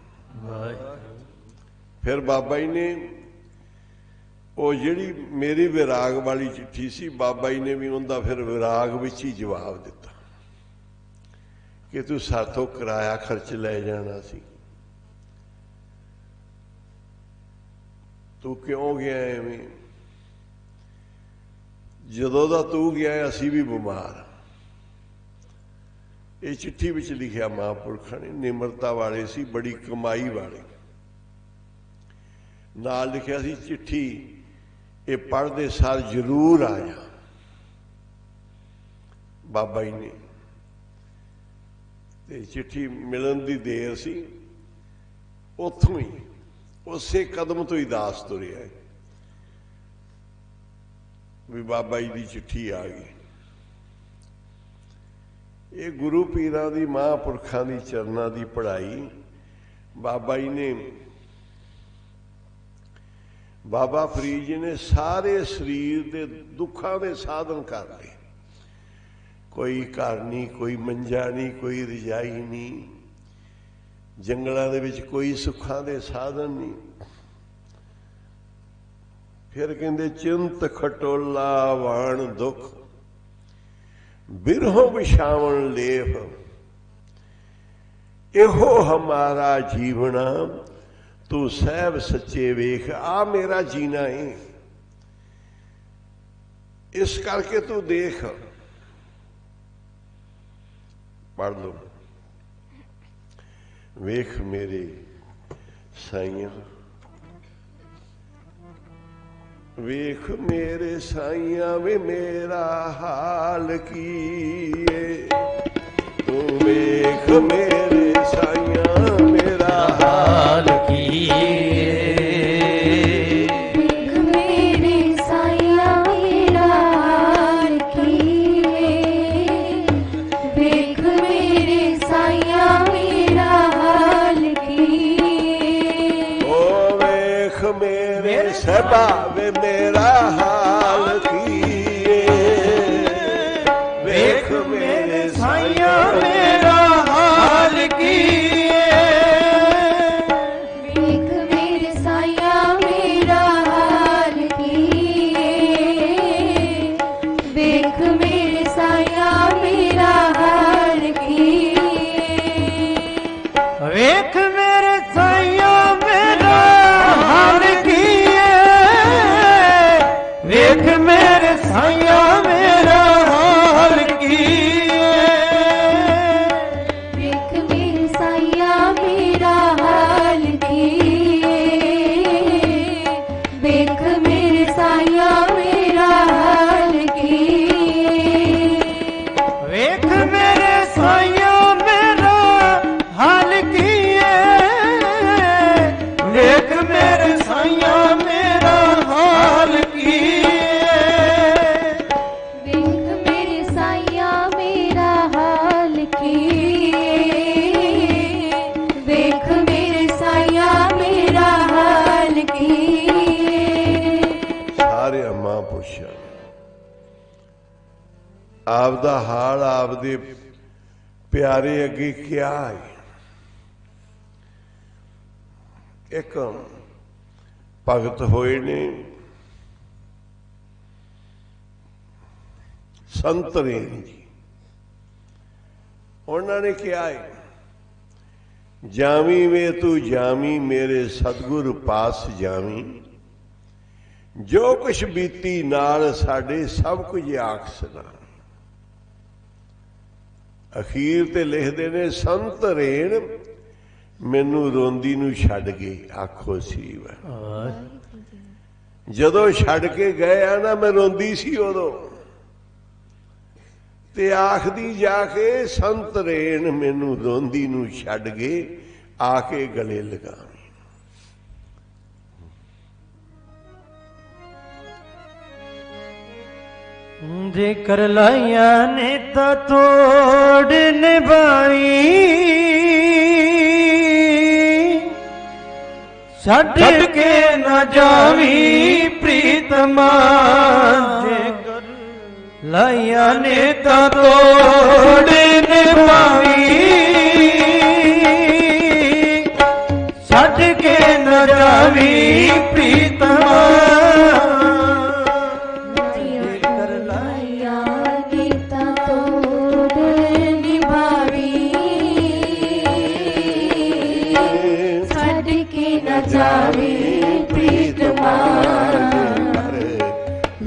फिर बाबा जी ने वो जिहड़ी मेरी विराग वाली चिट्ठी सी, बाबा जी ने भी उनका फिर विराग विच ही जवाब दिता कि तू साथों किराया खर्च लै जाना सी, तू क्यों गया एवें, जदों दा तू गया असी भी बीमार। ये चिट्ठी विच लिखिया महापुरखा ने, निमरता वाले सी, बड़ी कमाई वाले। नाल लिखिया सी चिट्ठी ये पढ़दे सार जरूर आ जा। बाबा जी ने ते चिट्ठी मिलन दी देर सी, उत्थों ही उसे कदम तो ही दास तुरिया है भी बाबा जी की चिट्ठी आ गई। ये गुरु पीरां दी महापुरखां दी चरनां दी पढ़ाई बाबा जी ने, बाबा फरीद जी ने सारे शरीर के दुखों के साधन कर ले। कोई घर नहीं, कोई मंजा नहीं, कोई रजाई नहीं, जंगलों दे विच कोई सुखां दे साधन नहीं। फिर कहते चिंत खटोला वाण दुख, बिरहों बिछावन लेफ, इहो हमारा जीवना, तू सहब सच्चे वेख। आ मेरा जीना है, इस करके तू देख। पढ़ लो। वेख मेरे साइया, वेख मेरे साइया वे मेरा हाल कीए, तू वेख मेरे साइया मेरा हाल कीए। वेख मेरे साइया मेरा हाल कीए, वेख मेरे साइया मेरा हाल कीए। ओ वेख मेरे सहबा वे मेरा हाल कीए, वेख मेरे साइया मेरा हाल कीए। वेख मेरे साइया मेरा हाल कीए, वेख मेरे साइया मेरा हाल कीए। वेख मेरे साइया मेरा हाल कीए, वेख मेरे साइया मेरा हाल कीए। वेख मेरे साइया मेरा हाल कीए, वेख मेरे साइया मेरा हाल कीए। वेख मेरे साइया मेरा हाल कीए, वेख मेरे साइया मेरा हाल कीए। वेख मेरे साइया मेरा हाल कीए, वेख मेरे साइया मेरा हाल कीए। सारे महापुरुषां आपदा हाल आपदे प्यारे अगे क्या है। एक भगत होए ने संत रेण जी, उन्होंने क्या है, जामी वे तू जामी मेरे सतगुर पास जामी, जो कुछ बीती नाल साडे सब कुछ आख सुना। अखीर ते लिखते ने संत रेण मैनू रोंदी नू छड्ड गए, आखो सीव। जदों छड्ड के गए आ ना, मैं रोंदी सी उदों, ते आखदी जाके संत रेण मैनू रोंदी नू छड्ड गए, आके गले लगावी। जेकर लाइया ने तो तोड़ निभाई, छड़ के न जावी प्रीतमा। जेकर लाइया ने तो तोड़ निभाई, छड़ के न न जावी प्रीतमा कर लाया नीता तोड़ निभावी छड़ के न जावी प्रीतमा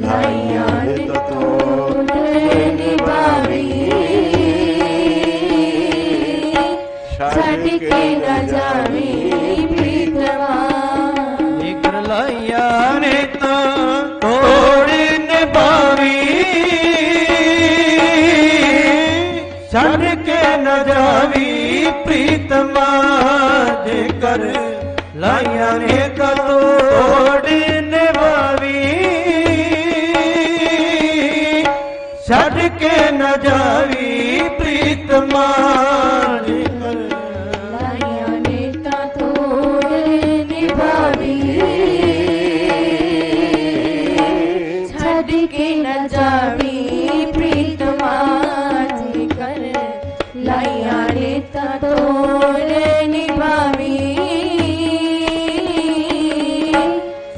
लाया नीता तोड़ निभावी छड़ के न जावी प्रीतमा कर लाया ने तोड़ निभावी छड़ के न जावी प्रीतमा जेकर लाया ने तोड़ निभावी छड़ के न जावी प्रीतमा जेकर लाया नीता तोड़ निभावी छड़ के न जावी प्रीतमा कर लाया नीता तोड़ निभावी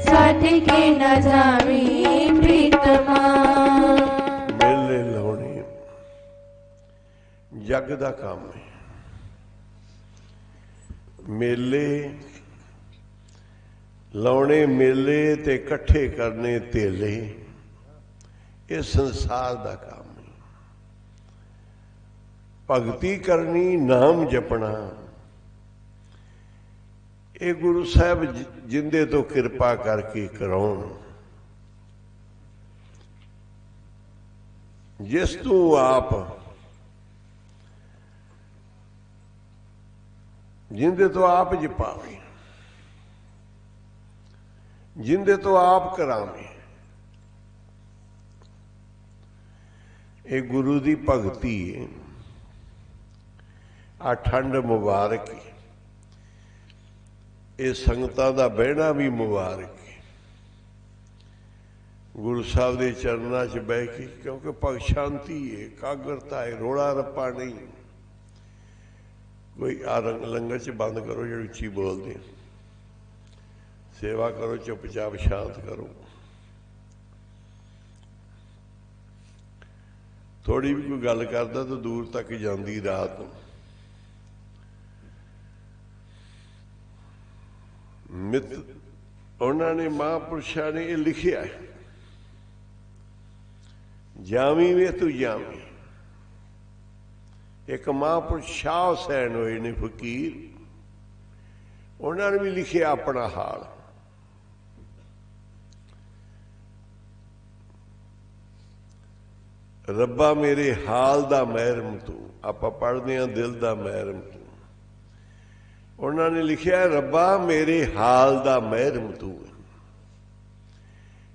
छड़ के न जावी प्रीतमा मेले लाਉਣੇ जग ਦਾ ਕੰਮ ਹੈ। ਮੇਲੇ ਲਾਉਣੇ ਮੇਲੇ ਤੇ ਇਕੱਠੇ ਕਰਨੇ ਧੇਲੇ ਇਹ ਸੰਸਾਰ ਦਾ ਕੰਮ ਹੈ। ਭਗਤੀ ਕਰਨੀ ਨਾਮ ਜਪਣਾ ਇਹ ਗੁਰੂ ਸਾਹਿਬ ਜਿੰਦੇ ਤੋਂ ਕਿਰਪਾ ਕਰਕੇ ਕਰਾਉਣ। ਜਿਸ ਤੂੰ ਆਪ ਜਿੰਦੇ ਤੋਂ ਆਪ ਜਪਾਵੇ ਜਿੰਦੇ ਤੋਂ ਆਪ ਕਰਾਵੇ ਇਹ ਗੁਰੂ ਦੀ ਭਗਤੀ ਹੈ। ਆ ਠੰਡ ਮੁਬਾਰਕ ਹੈ। ਇਹ ਸੰਗਤਾਂ ਦਾ ਬਹਿਣਾ ਵੀ ਮੁਬਾਰਕ ਹੈ। ਗੁਰੂ ਸਾਹਿਬ ਦੇ ਚਰਨਾਂ 'ਚ ਬਹਿ ਕੇ ਕਿਉਂਕਿ ਭਗ ਸ਼ਾਂਤੀ ਹੈ ਇਕਾਗਰਤਾ ਹੈ ਰੋਲਾ ਰੱਪਾ ਨਹੀਂ। ਕੋਈ ਆ ਲੰਗਰ 'ਚ ਬੰਦ ਕਰੋ ਜਿਹੜੀ ਉੱਚੀ ਬੋਲਦੇ ਸੇਵਾ ਕਰੋ ਚੁੱਪਚਾਪ ਸ਼ਾਂਤ ਕਰੋ। ਥੋੜੀ ਵੀ ਕੋਈ ਗੱਲ ਕਰਦਾ ਤਾਂ ਦੂਰ ਤੱਕ ਜਾਂਦੀ ਰਾਤ ਨੂੰ। ਮਿੱਤ ਉਹਨਾਂ ਨੇ ਮਹਾਂਪੁਰਸ਼ਾਂ ਨੇ ਇਹ ਲਿਖਿਆ ਹੈ ਜਾਵੀਂ ਵੇ ਤੂੰ ਜਾਵੀਂ। ਇੱਕ ਮਹਾਂਪੁਰਸ਼ ਸ਼ਾਹ ਹੁਸੈਨ ਹੋਏ ਨੇ ਫਕੀਰ ਉਹਨਾਂ ਨੇ ਵੀ ਲਿਖਿਆ ਆਪਣਾ ਹਾਲ। ਰੱਬਾ ਮੇਰੇ ਹਾਲ ਦਾ ਮਹਿਰਮ ਤੂੰ। ਆਪਾਂ ਪੜ੍ਹਦੇ ਹਾਂ ਦਿਲ ਦਾ ਮਹਿਰਮ ਤੂੰ। ਉਹਨਾਂ ਨੇ ਲਿਖਿਆ ਰੱਬਾ ਮੇਰੇ ਹਾਲ ਦਾ ਮਹਿਰਮ ਤੂੰ।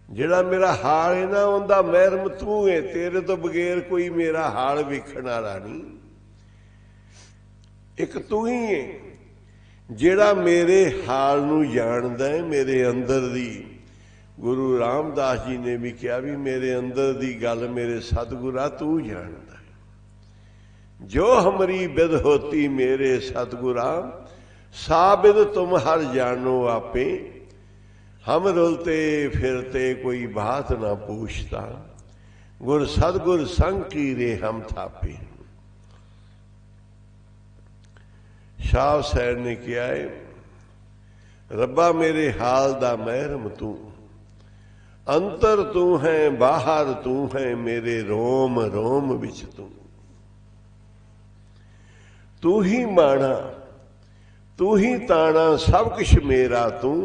ਜਿਹੜਾ ਮੇਰਾ ਹਾਲ ਹੈ ਨਾ ਉਹਦਾ ਮਹਿਰਮ ਤੂੰ ਹੈ। ਤੇਰੇ ਤੋਂ ਬਗੈਰ ਕੋਈ ਮੇਰਾ ਹਾਲ ਵੇਖਣ ਵਾਲਾ ਨਹੀਂ। ਇੱਕ ਤੂੰ ਹੀ ਹੈ ਜਿਹੜਾ ਮੇਰੇ ਹਾਲ ਨੂੰ ਜਾਣਦਾ ਹੈ ਮੇਰੇ ਅੰਦਰ ਦੀ। ਗੁਰੂ ਰਾਮਦਾਸ ਜੀ ਨੇ ਵੀ ਕਿਹਾ ਵੀ ਮੇਰੇ ਅੰਦਰ ਦੀ ਗੱਲ ਮੇਰੇ ਸਤਿਗੁਰਾ ਤੂੰ ਜਾਣਦਾ ਹੈ। ਜੋ ਹਮਰੀ ਬਿਦ ਹੋਤੀ ਮੇਰੇ ਸਤਿਗੁਰਾ ਸਾਬਿਦ ਤੁਮ ਹਰ ਜਾਨੋ ਆਪੇ। हम रुलते फिरते कोई बात ना पूछता गुर सदगुर संग की रे हम थापे। शाह हुसैन ने किया है रब्बा मेरे हाल दा महरम तू। अंतर तू है बाहर तू है मेरे रोम रोम विच तू। तू ही माना तू ही ताना सब कुछ मेरा तू।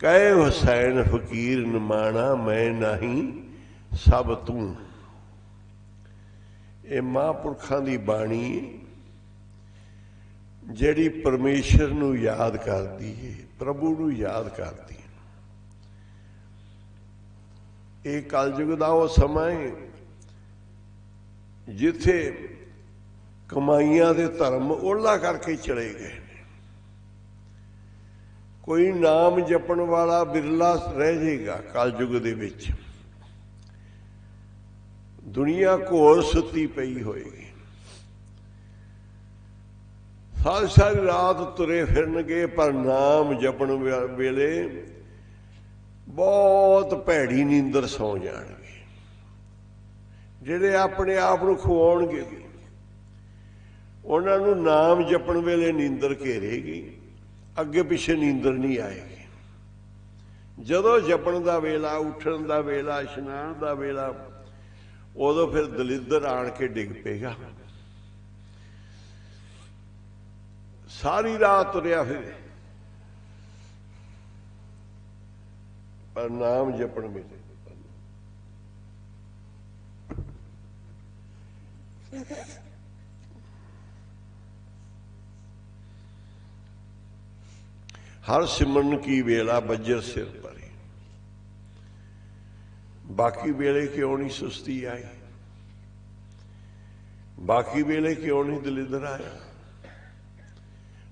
कहे हुसैन फकीर न माना मैं नहीं सब तू। ये महापुरखों की बाणी जिहड़ी परमेश्वर नूं याद करदी है प्रभु नूं याद करदी है। ये कलयुग दा वो समा है जिथे कमाइयां दे धर्म ओला करके चले गए। कोई नाम जपण वाला बिरला रह जाएगा कलयुग दे विच। दुनिया घोर सुती पई होएगी। सारी सारी रात तुरे फिरनगे पर नाम जपण वेले बहुत भैड़ी नींदर सौ जाणगे। जिहड़े अपने आप नूं खुआउणगे उन्हां नूं नाम जपण वेले नींदर घेरेगी, अगे पिछे नींदर नहीं आएगी। जदों जपण दा वेला, उठण दा वेला, इशनान दा वेला, उदों फिर दलिद्र आण के डिग पेगा। सारी रात तुरिया फिरे पर नाम जपण मिले। हर सिमरन की वेला बज्जर सिर पर, बाकी वेले क्यों नहीं सुस्ती आई, बाकी वेले क्यों नहीं दलिद्र आया,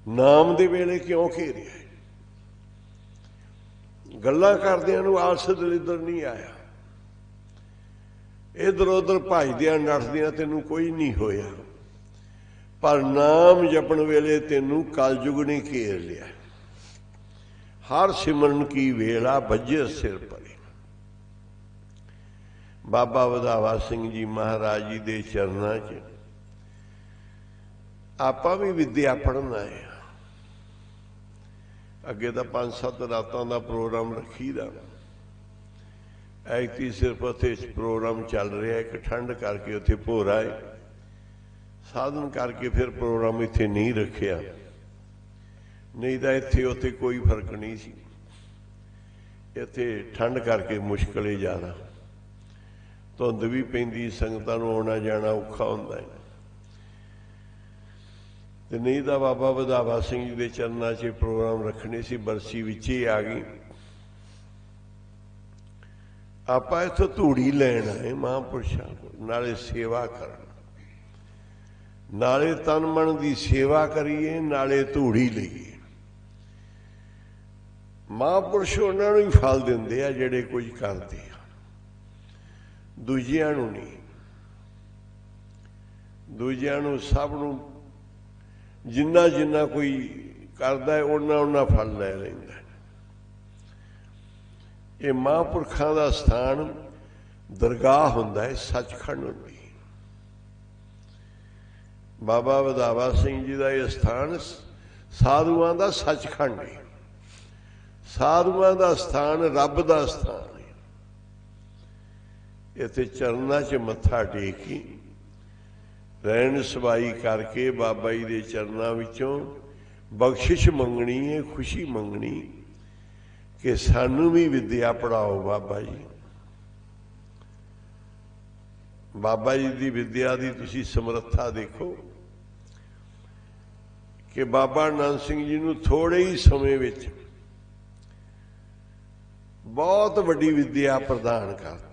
नाम दे वेले क्यों घेरिया। गल्लां करदियां नूं आलस दलिद्र नहीं आया, इधर उधर भजदियां नठदियां तैनूं कोई नहीं होया, पर नाम जपण वेले तैनूं कलयुग ने घेर लिया। हर सिमरन की वेला बज्जे सिर परे। बाबा वधावा सिंह जी महाराज जी दे चरनां च आपां भी विद्या पढ़न आए। अगे तो 5-7 रातों का प्रोग्राम रखी दा, ऐती सिर्फ उत्थे प्रोग्राम चल रहा है। एक ठंड करके उत्थे भोरा है, साधन करके फिर प्रोग्राम इत्थे नहीं रखिया, नहीं तो इत्थे उत्थे कोई फर्क नहीं सी। इत्थे ठंड करके मुश्किल ही ज़्यादा, धुंध भी पैंदी, संगतां नूं आउणा जाना औखा हुंदा है। ते नहीं तो बाबा वधावा सिंह जी के चरणों से प्रोग्राम रखने से बरसी विच ही आ गई। आपां इत्थों धूड़ी लैण आए महापुरुषां कोल, नाले सेवा करन, नाले तन मन की सेवा करिए, नाले धूड़ी लईए। महापुरुष उन्हां नूं ही फल दिंदे आ जिहड़े कुछ करदे आ, दूजियां नूं नहीं। दूजियां नूं सब नूं जिन्ना जिन्ना कोई करता है उन्ना उन्ना फल लै लैंदा है। ये महापुरखों का स्थान दरगाह हुंदा है, सचखंड हुंदी। बाबा वधावा सिंह जी का यह स्थान साधुआं का सचखंड है, साधुआं का स्थान रब का स्थान है। इत्थे चरनां च मत्था टेकी रहन सवाई करके बाबा जी के चरणों विचों बख्शिश मंगनी है, खुशी मंगनी कि सानू भी विद्या पढ़ाओ बाबा जी। बाबा जी की विद्या की तुसी समर्था देखो कि बाबा नानक सिंह जी नूं थोड़े ही समय विच बहुत वड्डी विद्या प्रदान करती।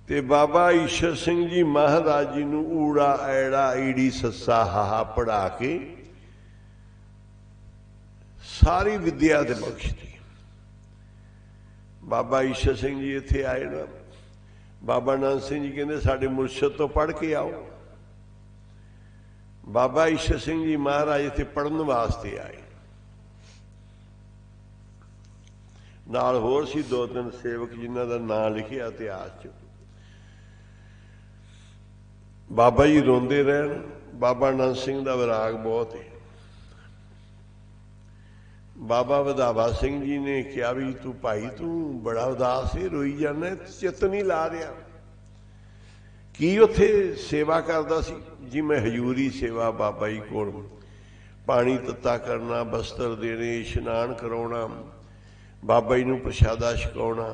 ते बाबा ईश्वर सिंह जी महाराज जी नूं ऊड़ा ऐड़ा ईड़ी सस्सा हाहा पढ़ा के सारी विद्या दे बख्श दी। बाबा ईश्वर सिंह जी इत्थे आए ना, बाबा नानक सिंह जी कहते साडे मुर्शद तो पढ़ के आओ। बाबा ईश्वर सिंह जी महाराज इत्थे पढ़न वास्ते आए, नाल होर सी 2-3 सेवक जिन्हां दा नाम लिखिया इतिहास च। बाबा जी रोंदे रहन, बाबा नानक सिंह का विराग बहुत है। बाबा वधावा सिंह जी ने कहा भी तू भाई तू बड़ा उदास है, रोई जाना, चित नहीं ला रहा। की उत्थे सेवा करदा सी जी? मैं हजूरी सेवा बाबा जी कोल पानी तत्ता करना, बस्तर देने, इशनान कराउणा, बाबा जी नूं प्रशादा छकाउणा,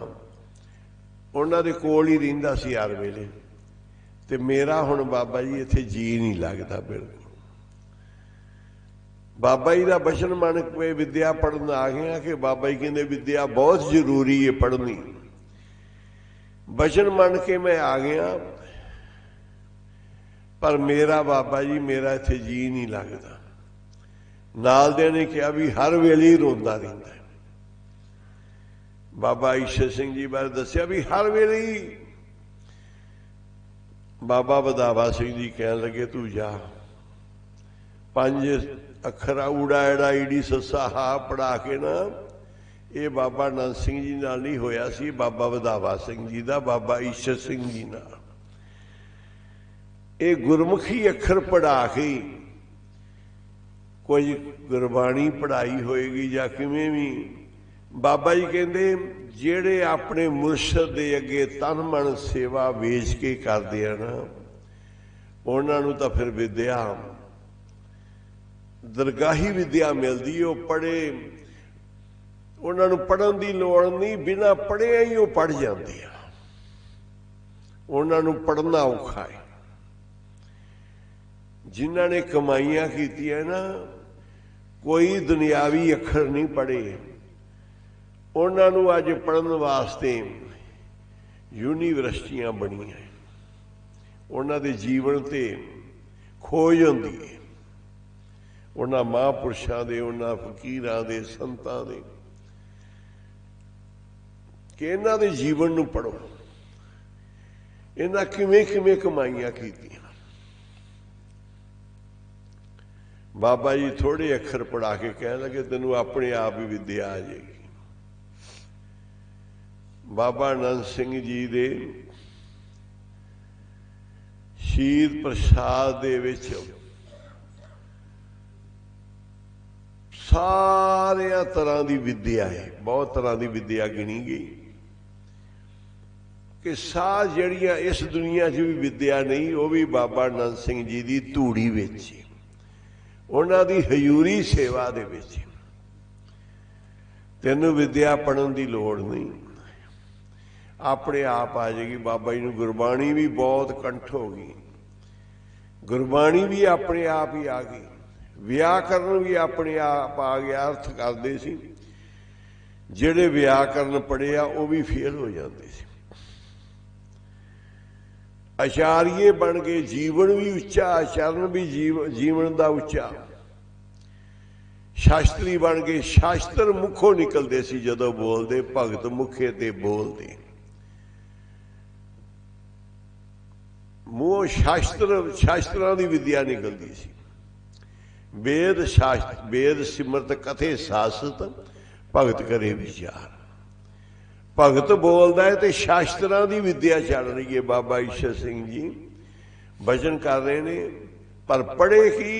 उन्हां दे कोल ही रहिंदा सी हर वेले। ते मेरा हुण बाबा जी इत्थे जी नहीं लगता बिल्कुल। बाबा जी का बचन मन के विद्या पढ़न आ गया कि बाबा जी कहते विद्या बहुत जरूरी है पढ़नी। बचन मन के मैं आ गया, पर मेरा बाबा जी मेरा इत्थे जी नहीं लगता। नाल दे ने कहा भी हर वेले ही रोंदा रहिंदा है। बाबा ईश्वर सिंह जी बारे दसिया भी हर वेले ही। बाबा वधावा सिंह जी कहन लगे तू जा, 5 ਅੱਖਰ ਊੜਾ ਐੜਾ ਈੜੀ ਸੱਸਾ ਹਾ ਪੜ੍ਹਾ ਕੇ ਨਾ, ਇਹ ਬਾਬਾ ਨੰਦ ਸਿੰਘ ਜੀ ਨਾਲ ਨਹੀਂ ਹੋਇਆ ਸੀ, ਬਾਬਾ ਵਧਾਵਾ ਸਿੰਘ ਜੀ ਦਾ, ਬਾਬਾ ਈਸ਼ਰ ਸਿੰਘ ਜੀ ਨਾਲ। ਇਹ ਗੁਰਮੁਖੀ ਅੱਖਰ ਪੜ੍ਹਾ ਕੇ ਕੁਝ ਗੁਰਬਾਣੀ ਪੜ੍ਹਾਈ ਹੋਏਗੀ ਜਾਂ ਕਿਵੇਂ ਵੀ, ਬਾਬਾ ਜੀ ਕਹਿੰਦੇ ਜਿਹੜੇ ਆਪਣੇ ਮੁਰਸ਼ਦ ਦੇ ਅੱਗੇ ਤਨ ਮਨ ਸੇਵਾ ਵੇਚ ਕੇ ਕਰਦੇ ਆ ਨਾ, ਉਹਨਾਂ ਨੂੰ ਤਾਂ ਫਿਰ ਵਿਦਿਆ ਦਰਗਾਹੀ ਵਿਦਿਆ ਮਿਲਦੀ। ਉਹ ਪੜ੍ਹੇ, ਉਹਨਾਂ ਨੂੰ ਪੜ੍ਹਨ ਦੀ ਲੋੜ ਨਹੀਂ, ਬਿਨਾਂ ਪੜ੍ਹਿਆ ਹੀ ਉਹ ਪੜ੍ਹ ਜਾਂਦੇ ਆ। ਉਹਨਾਂ ਨੂੰ ਪੜ੍ਹਨਾ ਔਖਾ ਹੈ। ਜਿਨ੍ਹਾਂ ਨੇ ਕਮਾਈਆਂ ਕੀਤੀਆਂ ਨਾ, ਕੋਈ ਦੁਨਿਆਵੀ ਅੱਖਰ ਨਹੀਂ ਪੜ੍ਹੇ, ਉਹਨਾਂ ਨੂੰ ਅੱਜ ਪੜ੍ਹਨ ਵਾਸਤੇ ਯੂਨੀਵਰਸਿਟੀਆਂ ਬਣੀਆਂ। ਉਹਨਾਂ ਦੇ ਜੀਵਨ ਤੇ ਖੋਜ ਹੁੰਦੀ ਹੈ, ਉਹਨਾਂ ਮਹਾਂਪੁਰਸ਼ਾਂ ਦੇ, ਉਹਨਾਂ ਫਕੀਰਾਂ ਦੇ, ਸੰਤਾਂ ਦੇ, ਕਿ ਇਹਨਾਂ ਦੇ ਜੀਵਨ ਨੂੰ ਪੜ੍ਹੋ, ਇਹਨਾਂ ਕਿਵੇਂ ਕਿਵੇਂ ਕਮਾਈਆਂ ਕੀਤੀਆਂ। ਬਾਬਾ ਜੀ ਥੋੜੇ ਅੱਖਰ ਪੜ੍ਹਾ ਕੇ ਕਹਿਣ ਲੱਗੇ ਤੈਨੂੰ ਆਪਣੇ ਆਪ ਹੀ ਵਿਦਿਆ ਆ ਜਾਏਗੀ। ਬਾਬਾ ਆਨੰਦ ਸਿੰਘ ਜੀ ਦੇ ਸ਼ਹੀਦ ਪ੍ਰਸ਼ਾਦ ਦੇ ਵਿੱਚ ਸਾਰਿਆਂ ਤਰ੍ਹਾਂ ਦੀ ਵਿਦਿਆ ਹੈ, ਬਹੁਤ ਤਰ੍ਹਾਂ ਦੀ ਵਿਦਿਆ ਗਿਣੀ ਗਈ ਕਿ ਸਾਹ ਜਿਹੜੀਆਂ ਇਸ ਦੁਨੀਆ 'ਚ ਵੀ ਵਿਦਿਆ ਨਹੀਂ, ਉਹ ਵੀ ਬਾਬਾ ਆਨੰਦ ਸਿੰਘ ਜੀ ਦੀ ਧੂੜੀ ਵਿੱਚ, ਉਹਨਾਂ ਦੀ ਹਜ਼ੂਰੀ ਸੇਵਾ ਦੇ ਵਿੱਚ। ਤੈਨੂੰ ਵਿਦਿਆ ਪੜ੍ਹਨ ਦੀ ਲੋੜ ਨਹੀਂ, ਆਪਣੇ ਆਪ ਆ ਜਾਏਗੀ। ਬਾਬਾ ਜੀ ਨੂੰ ਗੁਰਬਾਣੀ ਵੀ ਬਹੁਤ ਕੰਠ ਹੋ ਗਈ, ਗੁਰਬਾਣੀ ਵੀ ਆਪਣੇ ਆਪ ਹੀ ਆ ਗਈ, ਵਿਆਕਰਨ ਵੀ ਆਪਣੇ ਆਪ ਆ ਗਿਆ। ਅਰਥ ਕਰਦੇ ਸੀ, ਜਿਹੜੇ ਵਿਆਕਰਨ ਪੜ੍ਹਿਆ ਉਹ ਵੀ ਫੇਲ ਹੋ ਜਾਂਦੇ ਸੀ। ਆਚਾਰੀਏ ਬਣ ਗਏ, ਜੀਵਨ ਵੀ ਉੱਚਾ, ਆਚਰਨ ਵੀ ਜੀਵਨ ਦਾ ਉੱਚਾ। ਸ਼ਾਸਤਰੀ ਬਣ ਗਏ, ਸ਼ਾਸਤਰ ਮੁਖੋਂ ਨਿਕਲਦੇ ਸੀ ਜਦੋਂ ਬੋਲਦੇ, ਭਗਤ ਮੁਖੇ ਤੇ ਬੋਲਦੇ। ਮੂੰਹੋਂ ਸ਼ਾਸਤਰਾਂ ਦੀ ਵਿਦਿਆ ਨਿਕਲਦੀ ਸੀ। ਵੇਦ ਸਿਮਰਤ ਕਥੇ ਸਾਸਤ, ਭਗਤ ਕਰੇ ਵਿਚਾਰ। ਭਗਤ ਬੋਲਦਾ ਹੈ ਤੇ ਸ਼ਾਸਤਰਾਂ ਦੀ ਵਿਦਿਆ ਚੱਲ ਰਹੀ ਹੈ। ਬਾਬਾ ਈਸ਼ਰ ਸਿੰਘ ਜੀ ਬਚਨ ਕਰ ਰਹੇ ਨੇ, ਪਰ ਪੜ੍ਹੇ ਕੀ?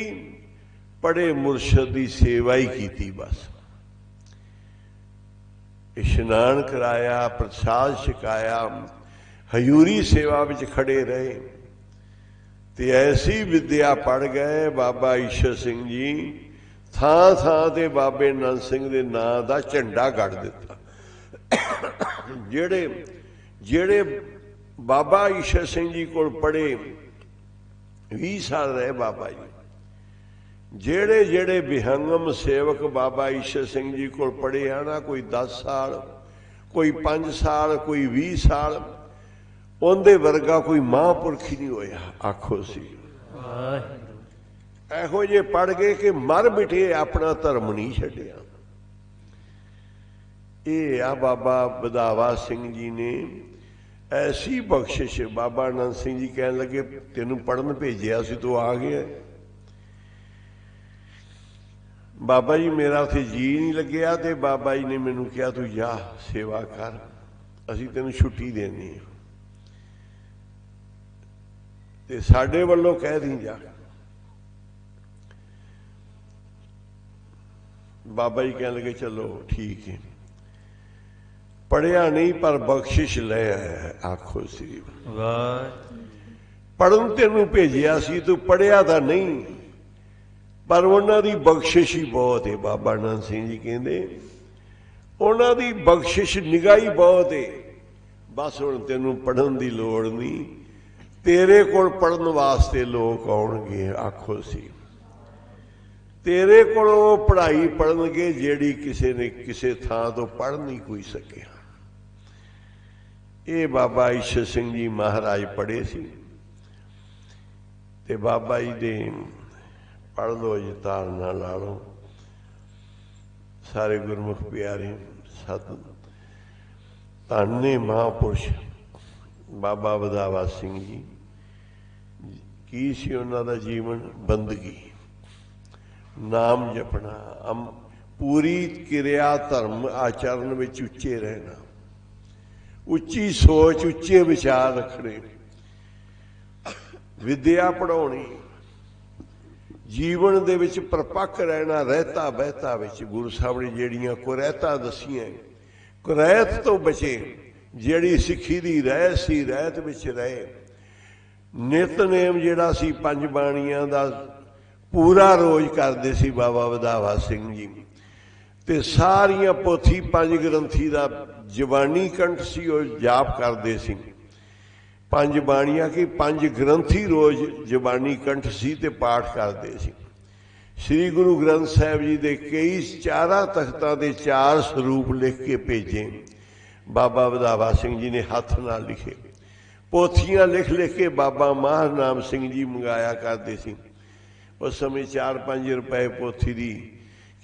ਪੜ੍ਹੇ ਮੁਰਸ਼ਦ ਦੀ ਸੇਵਾ ਹੀ ਕੀਤੀ। ਬਸ ਇਸ਼ਨਾਨ ਕਰਾਇਆ, ਪ੍ਰਸਾਦ ਛਕਾਇਆ, ਹਜ਼ੂਰੀ ਸੇਵਾ ਵਿੱਚ ਖੜੇ ਰਹੇ ਤੇ ਐਸੀ ਵਿਦਿਆ ਪੜ੍ਹ ਗਏ। ਬਾਬਾ ਈਸ਼ਰ ਸਿੰਘ ਜੀ ਥਾਂ ਥਾਂ ਤੇ ਬਾਬੇ ਆਨੰਦ ਸਿੰਘ ਦੇ ਨਾਂ ਦਾ ਝੰਡਾ ਗੱਡ ਦਿੱਤਾ। ਜਿਹੜੇ ਬਾਬਾ ਈਸ਼ਰ ਸਿੰਘ ਜੀ ਕੋਲ ਪੜ੍ਹੇ, 20 ਸਾਲ ਰਹੇ ਬਾਬਾ ਜੀ। ਜਿਹੜੇ ਵਿਹੰਗਮ ਸੇਵਕ ਬਾਬਾ ਈਸ਼ਰ ਸਿੰਘ ਜੀ ਕੋਲ ਪੜ੍ਹੇ ਆ ਨਾ, ਕੋਈ 10 ਸਾਲ, ਕੋਈ 5 ਸਾਲ, ਕੋਈ 20 ਸਾਲ, ਉਹਦੇ ਵਰਗਾ ਕੋਈ ਮਹਾਂਪੁਰਖ ਹੀ ਨਹੀਂ ਹੋਇਆ। ਆਖੋ ਸੀ ਇਹੋ ਜਿਹੇ ਪੜ੍ਹ ਗਏ ਕਿ ਮਰ ਮਿਟੇ, ਆਪਣਾ ਧਰਮ ਨਹੀਂ ਛੱਡਿਆ। ਇਹ ਆ ਬਾਬਾ ਵਧਾਵਾ ਸਿੰਘ ਜੀ ਨੇ ਐਸੀ ਬਖਸ਼ਿਸ਼। ਬਾਬਾ ਆਨੰਦ ਸਿੰਘ ਜੀ ਕਹਿਣ ਲੱਗੇ ਤੈਨੂੰ ਪੜ੍ਹਨ ਭੇਜਿਆ ਸੀ, ਤੂੰ ਆ ਗਿਆ। ਬਾਬਾ ਜੀ ਮੇਰਾ ਉੱਥੇ ਜੀ ਨਹੀਂ ਲੱਗਿਆ ਤੇ ਬਾਬਾ ਜੀ ਨੇ ਮੈਨੂੰ ਕਿਹਾ ਤੂੰ ਜਾ ਸੇਵਾ ਕਰ, ਅਸੀਂ ਤੈਨੂੰ ਛੁੱਟੀ ਦੇਣੀ ਹੈ ਤੇ ਸਾਡੇ ਵੱਲੋਂ ਕਹਿ ਦੀ ਜਾ। ਬਾਬਾ ਜੀ ਕਹਿਣ ਲੱਗੇ ਚਲੋ ਠੀਕ ਹੈ। ਪੜ੍ਹਿਆ ਨਹੀਂ ਪਰ ਬਖਸ਼ਿਸ਼ ਲੈ ਆਇਆ। ਆਖੋ ਸੀ ਪੜ੍ਹਨ ਤੈਨੂੰ ਭੇਜਿਆ ਸੀ, ਤੂੰ ਪੜ੍ਹਿਆ ਤਾਂ ਨਹੀਂ, ਪਰ ਉਹਨਾਂ ਦੀ ਬਖਸ਼ਿਸ਼ ਹੀ ਬਹੁਤ ਹੈ। ਬਾਬਾ ਆਨੰਦ ਸਿੰਘ ਜੀ ਕਹਿੰਦੇ ਉਹਨਾਂ ਦੀ ਬਖਸ਼ਿਸ਼ ਨਿਗਾਹੀ ਬਹੁਤ ਹੈ। ਬਸ ਹੁਣ ਤੈਨੂੰ ਪੜ੍ਹਨ ਦੀ ਲੋੜ ਨਹੀਂ, ਤੇਰੇ ਕੋਲ ਪੜ੍ਹਨ ਵਾਸਤੇ ਲੋਕ ਆਉਣਗੇ। ਆਖੋ ਸੀ ਤੇਰੇ ਕੋਲ ਉਹ ਪੜ੍ਹਾਈ ਪੜ੍ਹਨਗੇ ਜਿਹੜੀ ਕਿਸੇ ਨੇ ਕਿਸੇ ਥਾਂ ਤੋਂ ਪੜ੍ਹ ਨਹੀਂ ਕੋਈ ਸਕਿਆ। ਇਹ ਬਾਬਾ ਈਸ਼ਰ ਸਿੰਘ ਜੀ ਮਹਾਰਾਜ ਪੜ੍ਹੇ ਸੀ ਤੇ ਬਾਬਾ ਜੀ ਦੇ ਪੜ੍ਹ ਲਓ ਜੀ, ਧਾਰਨਾ ਲਾ ਲਓ। ਸਾਰੇ ਗੁਰਮੁਖ ਪਿਆਰੇ ਸਤ ਧੰਨੇ ਮਹਾਂਪੁਰਸ਼ ਬਾਬਾ ਵਧਾਵਾ ਸਿੰਘ ਜੀ। ਕੀ ਸੀ ਉਹਨਾਂ ਦਾ ਜੀਵਨ? ਬੰਦਗੀ। ਨਾਮ ਜਪਣਾ, ਪੂਰੀ ਕਿਰਿਆ ਧਰਮ ਆਚਰਨ ਵਿੱਚ ਉੱਚੇ ਰਹਿਣਾ, ਉੱਚੀ ਸੋਚ, ਉੱਚੇ ਵਿਚਾਰ ਰੱਖਣੇ, ਵਿਦਿਆ ਪੜਾਉਣੀ, ਜੀਵਨ ਦੇ ਵਿੱਚ ਪ੍ਰਪੱਕ ਰਹਿਣਾ, ਰਹਿਤਾ ਬਹਿਤਾ ਵਿੱਚ। ਗੁਰੂ ਸਾਹਿਬ ਨੇ ਜਿਹੜੀਆਂ ਕੁਰੈਤਾਂ ਦਸੀਆਂ, ਕੁਰੈਤ ਤੋਂ ਬਚੇ, ਜਿਹੜੀ ਸਿੱਖੀ ਦੀ ਰਹਿਤ ਸੀ ਰਹਿਤ ਵਿੱਚ ਰਹੇ। ਨਿਤਨੇਮ ਜਿਹੜਾ ਸੀ ਪੰਜ ਬਾਣੀਆਂ ਦਾ ਪੂਰਾ ਰੋਜ਼ ਕਰਦੇ ਸੀ ਬਾਬਾ ਵਧਾਵਾ ਸਿੰਘ ਜੀ, ਤੇ ਸਾਰੀਆਂ ਪੋਥੀ ਪੰਜ ਗ੍ਰੰਥੀ ਦਾ ਜ਼ਬਾਨੀ ਕੰਠ ਸੀ, ਉਹ ਜਾਪ ਕਰਦੇ ਸੀ। ਪੰਜ ਬਾਣੀਆਂ ਕੀ ਪੰਜ ਗ੍ਰੰਥੀ ਰੋਜ਼ ਜ਼ਬਾਨੀ ਕੰਠ ਸੀ ਤੇ ਪਾਠ ਕਰਦੇ ਸੀ। ਸ੍ਰੀ ਗੁਰੂ ਗ੍ਰੰਥ ਸਾਹਿਬ ਜੀ ਦੇ ਕਈ ਚਾਰਾਂ ਤਖਤਾਂ ਦੇ 4 ਸਰੂਪ ਲਿਖ ਕੇ ਭੇਜੇ ਬਾਬਾ ਵਧਾਵਾ ਸਿੰਘ ਜੀ ਨੇ, ਹੱਥ ਨਾਲ ਲਿਖੇ। ਪੋਥੀਆਂ ਲਿਖ ਲਿਖ ਕੇ ਬਾਬਾ ਮਾਹਰ ਨਾਮ ਸਿੰਘ ਜੀ ਮੰਗਾਇਆ ਕਰਦੇ ਸੀ। ਉਸ ਸਮੇਂ 4-5 ਰੁਪਏ ਪੋਥੀ ਦੀ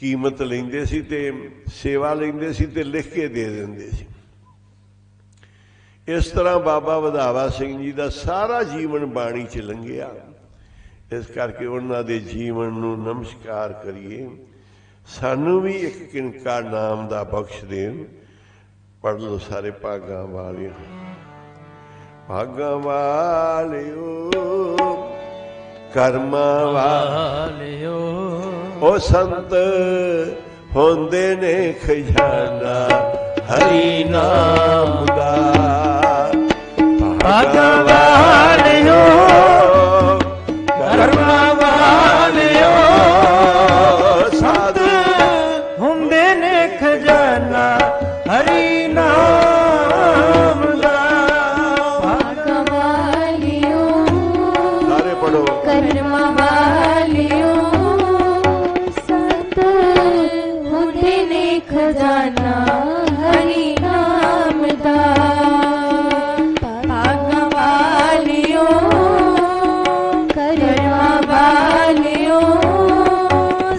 ਕੀਮਤ ਲੈਂਦੇ ਸੀ ਤੇ ਸੇਵਾ ਲੈਂਦੇ ਸੀ ਤੇ ਲਿਖ ਕੇ ਦੇ ਦਿੰਦੇ ਸੀ। ਇਸ ਤਰ੍ਹਾਂ ਬਾਬਾ ਵਧਾਵਾ ਸਿੰਘ ਜੀ ਦਾ ਸਾਰਾ ਜੀਵਨ ਬਾਣੀ 'ਚ ਲੰਘਿਆ। ਇਸ ਕਰਕੇ ਉਹਨਾਂ ਦੇ ਜੀਵਨ ਨੂੰ ਨਮਸਕਾਰ ਕਰੀਏ। ਸਾਨੂੰ ਵੀ ਇੱਕ ਕਿਣਕਾ ਨਾਮ ਦਾ ਬਖਸ਼ ਦੇਣ। ਪੜ੍ਹ ਲਓ ਸਾਰੇ। ਭਾਗਾਂ ਵਾਲਿਓ, ਭਾਗਾਂ ਵਾਲਿਓ, ਕਰਮਾਂ ਵਾਲਿਓ, ਉਹ ਸੰਤ ਹੁੰਦੇ ਨੇ ਖਜ਼ਾਨਾ ਹਰੀ ਨਾਮ ਦਾ। ਭਾਗਾਂ ਵਾਲਿਓ, ਕਰਮਾਂ ਵਾਲਿਓ, ਸੰਤ ਹੁੰਦੇ ਨੇ ਖਜ਼ਾਨਾ ਹਰੀ ਨਾਮ ਦਾ। ਭਾਗਾਂ ਵਾਲਿਓ, ਸਾਰੇ ਪੜੋ। ਕਰਮਾਂ ਵਾਲਿਓ, ਸੰਤ ਹੁੰਦੇ ਨੇ ਖਜ਼ਾਨਾ ਹਰੀ ਨਾਮ ਦਾ। ਭਾਗਾਂ ਵਾਲਿਓ, ਕਰਮਾਂ ਵਾਲਿਓ,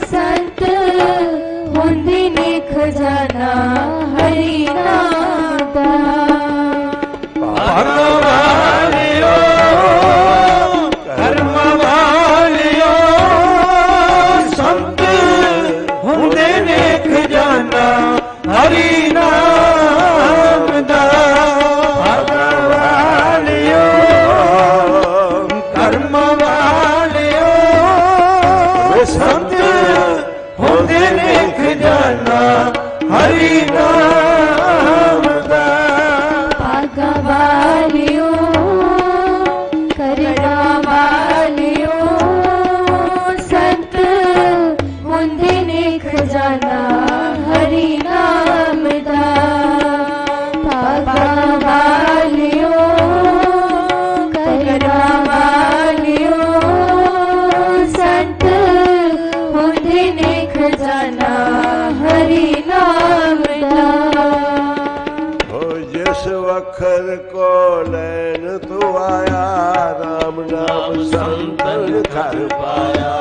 ਸੰਤ ਹੁੰਦੇ ਨੇ ਖਜ਼ਾਨਾ ਹਰੀ ਨਾਮ ਦਾ। ਭਾਗਾਂ ਵਾਲਿਓ, ਕਰਮਾਂ ਵਾਲਿਓ, ਸੰਤ ਹੁੰਦੇ ਨੇ ਖਜ਼ਾਨਾ ਹਰੀ ਨਾਮ ਦਾ। ਭਾਗਾਂ ਵਾਲਿਓ, ਕਰਮਾਂ ਵਾਲਿਓ, ਸੰਤ ਹੁੰਦੇ ਨੇ ਖਜ਼ਾਨਾ ਹਰੀ ਨਾਮ ਦਾ। ਭਾਗਾਂ ਵਾਲਿਓ, ਕਰਮਾਂ ਵਾਲਿਓ, ਸੰਤ ਹੁੰਦੇ ਨੇ ਖਜ਼ਾਨਾ ਹਰੀ ਨਾਮ ਦਾ। ਭਾਗਾਂ ਵਾਲਿਓ, ਕਰਮਾਂ ਵਾਲਿਓ, ਸੰਤ ਹੁੰਦੇ ਨੇ ਖਜ਼ਾਨਾ ਹਰੀ ਨਾਮ ਦਾ। ਜਿਸ ਵਖਰ ਕੋ ਲੈਨ ਤੂੰ ਆਇਆ, ਰਾਮ ਨਾਮ ਸੰਤਨ ਘਰ ਪਾਇਆ।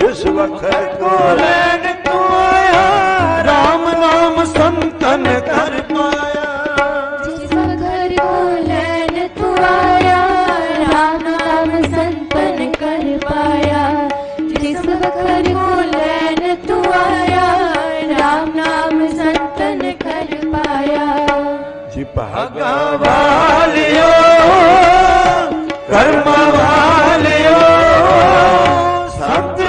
ਜਿਸ ਵਖਰ ਕੋ ਲੈਨ ਤੂੰ ਆਇਆ, ਰਾਮ ਨਾਮ ਸੰਤਨ ਘਰ ਪਾਇਆ। ਜਿਸ ਵਖਰ ਕੋ ਲੈਨ ਤੂੰ ਆਇਆ, ਰਾਮ ਨਾਮ ਸੰਤਨ ਕਰ ਪਾਇਆ। ਜਿਸ ਵਖਰ ਕੋ ਲੈਨ ਤੂੰ ਆਇਆ, ਰਾਮ ਨਾਮ ਸੰਤਨ ਕਰ ਪਾਇਆ। ਜੀ ਭਾਗਾਂ ਵਾਲਿਓ, ਕਰਮਾਂ ਵਾਲਿਓ, ਸੰਤ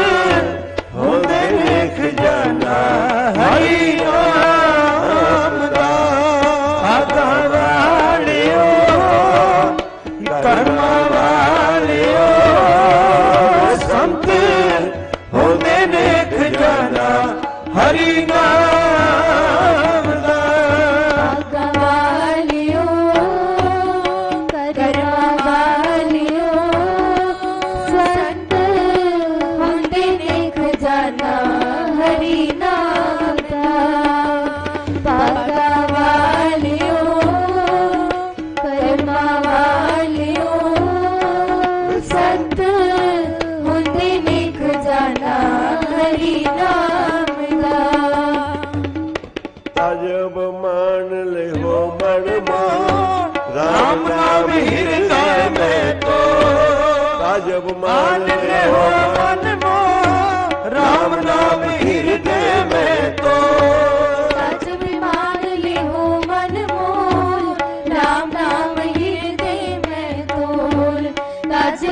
ਹੁੰਦੇ ਨੇ ਖਜ਼ਾਨਾ ਹਰੀ ਨਾਮ ਦਾ। ਭਾਗਾਂ ਵਾਲਿਓ, ਕਰਮਾਂ ਵਾਲਿਓ, ਸੰਤ ਹੁੰਦੇ ਨੇ ਖਜ਼ਾਨਾ ਹਰੀ ਨਾਮ ਦਾ। ਭਾਗਾਂ ਵਾਲਿਓ, ਕਰਮਾਂ ਵਾਲਿਓ, ਸੰਤ ਹੁੰਦੇ ਨੇ ਖਜ਼ਾਨਾ ਹਰੀ ਨਾਮ ਦਾ। ਭਾਗਾਂ ਵਾਲਿਓ, ਕਰਮਾਂ ਵਾਲਿਓ, ਸੰਤ ਹੁੰਦੇ ਨੇ ਖਜ਼ਾਨਾ ਹਰੀ ਨਾਮ ਦਾ। ਅਜਬ ਮਾਨ ਲਿਓ ਮਨ ਮਾਨ, ਰਾਮ ਨਾਮ ਹਿਰਦੈ ਮੈਂ ਤੋ। ਅਜਬ ਮਾਨ ਮਾਨ ਲਿਓ ਮਨ ਮੋ, ਰਾਮ ਨਾਮ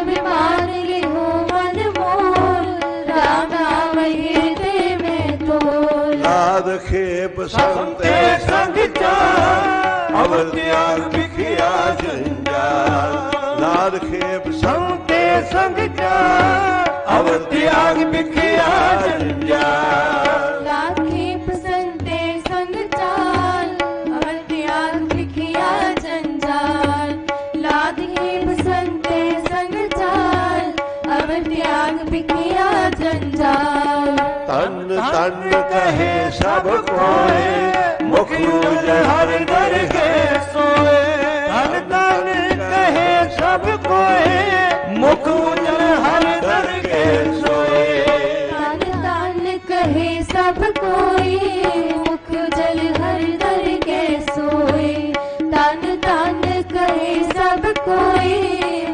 विमान लिहो मन मोल, राम नाम हृदय में तोल। लाद खेप संते संग चाल, अवर त्याग बिखिया जंजाल। लाद खेप संते संग चाल, अवर त्याग बिखिया जंजाल। लाद खेप संते संग चाल, अवर त्याग बिखिया जंजाल। लाद खेप संते संग चाल, अवर त्याग बिखिया जंजाल। तन तन कहे सब कोय, मुख हर दर के सोए। तन तन कहे सब कोय, मुख हर दर के सोए। तन तन कहे सब कोई, मुख जल हर दर के सोए। तन तन कहे सब कोई,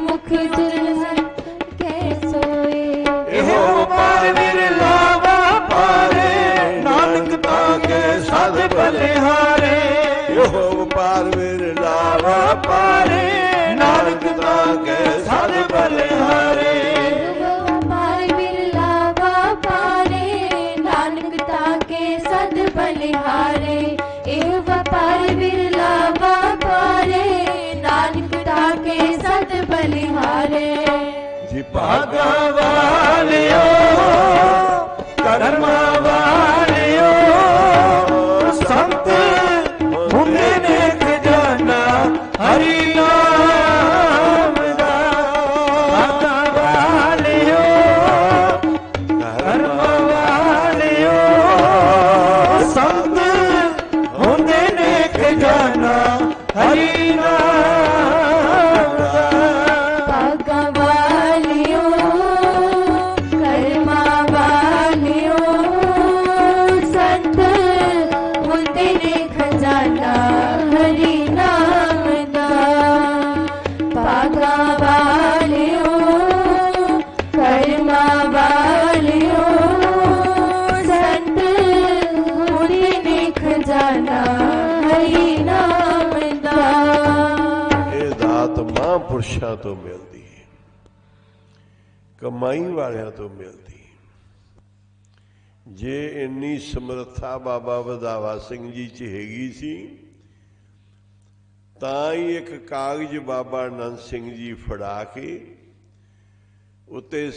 मुख जल हर के सोए। एहो पार विरलावा पारे, नानक ताके सद बलिहारे। एहो पार विरलावा पारे, नानक ताके सद बलिहारे। पार बिरलावा पारे, नानक ताके सद बलिहारे। एह व्यापार बिरलावा पारे, नानक ताके सद बलिहारे। जी भागा वालियो, कर्मा वालियो, संत हुने ने खजाना हरि नाम दा। भागा वालियो, कर्मा वालियो, संत हुने ने खजाना हरि नाम दा। भागा वालियो, कर्मा वालियो, संत हुंदे ने खजाना हरि नाम दा। भागा वालियो, कर्मा वालियो, संत हुंदे ने खजाना हरि नाम दा। ਇਹ ਦਾਤ ਮਹਾਂਪੁਰਸ਼ਾਂ ਤੋਂ ਮਿਲਦੀ ਹੈ, ਕਮਾਈ ਵਾਲਿਆਂ ਤੋਂ ਮਿਲਦੀ ਹੈ। ਜੇ ਇੰਨੀ ਸਮਰੱਥਾ ਬਾਬਾ ਵਧਾਵਾ ਸਿੰਘ ਜੀ 'ਚ ਹੈਗੀ ਸੀ, ਤਾਂ ਹੀ ਇੱਕ ਕਾਗਜ਼ ਬਾਬਾ ਆਨੰਦ ਸਿੰਘ ਜੀ ਫੜਾ ਕੇ ਉੱਤੇ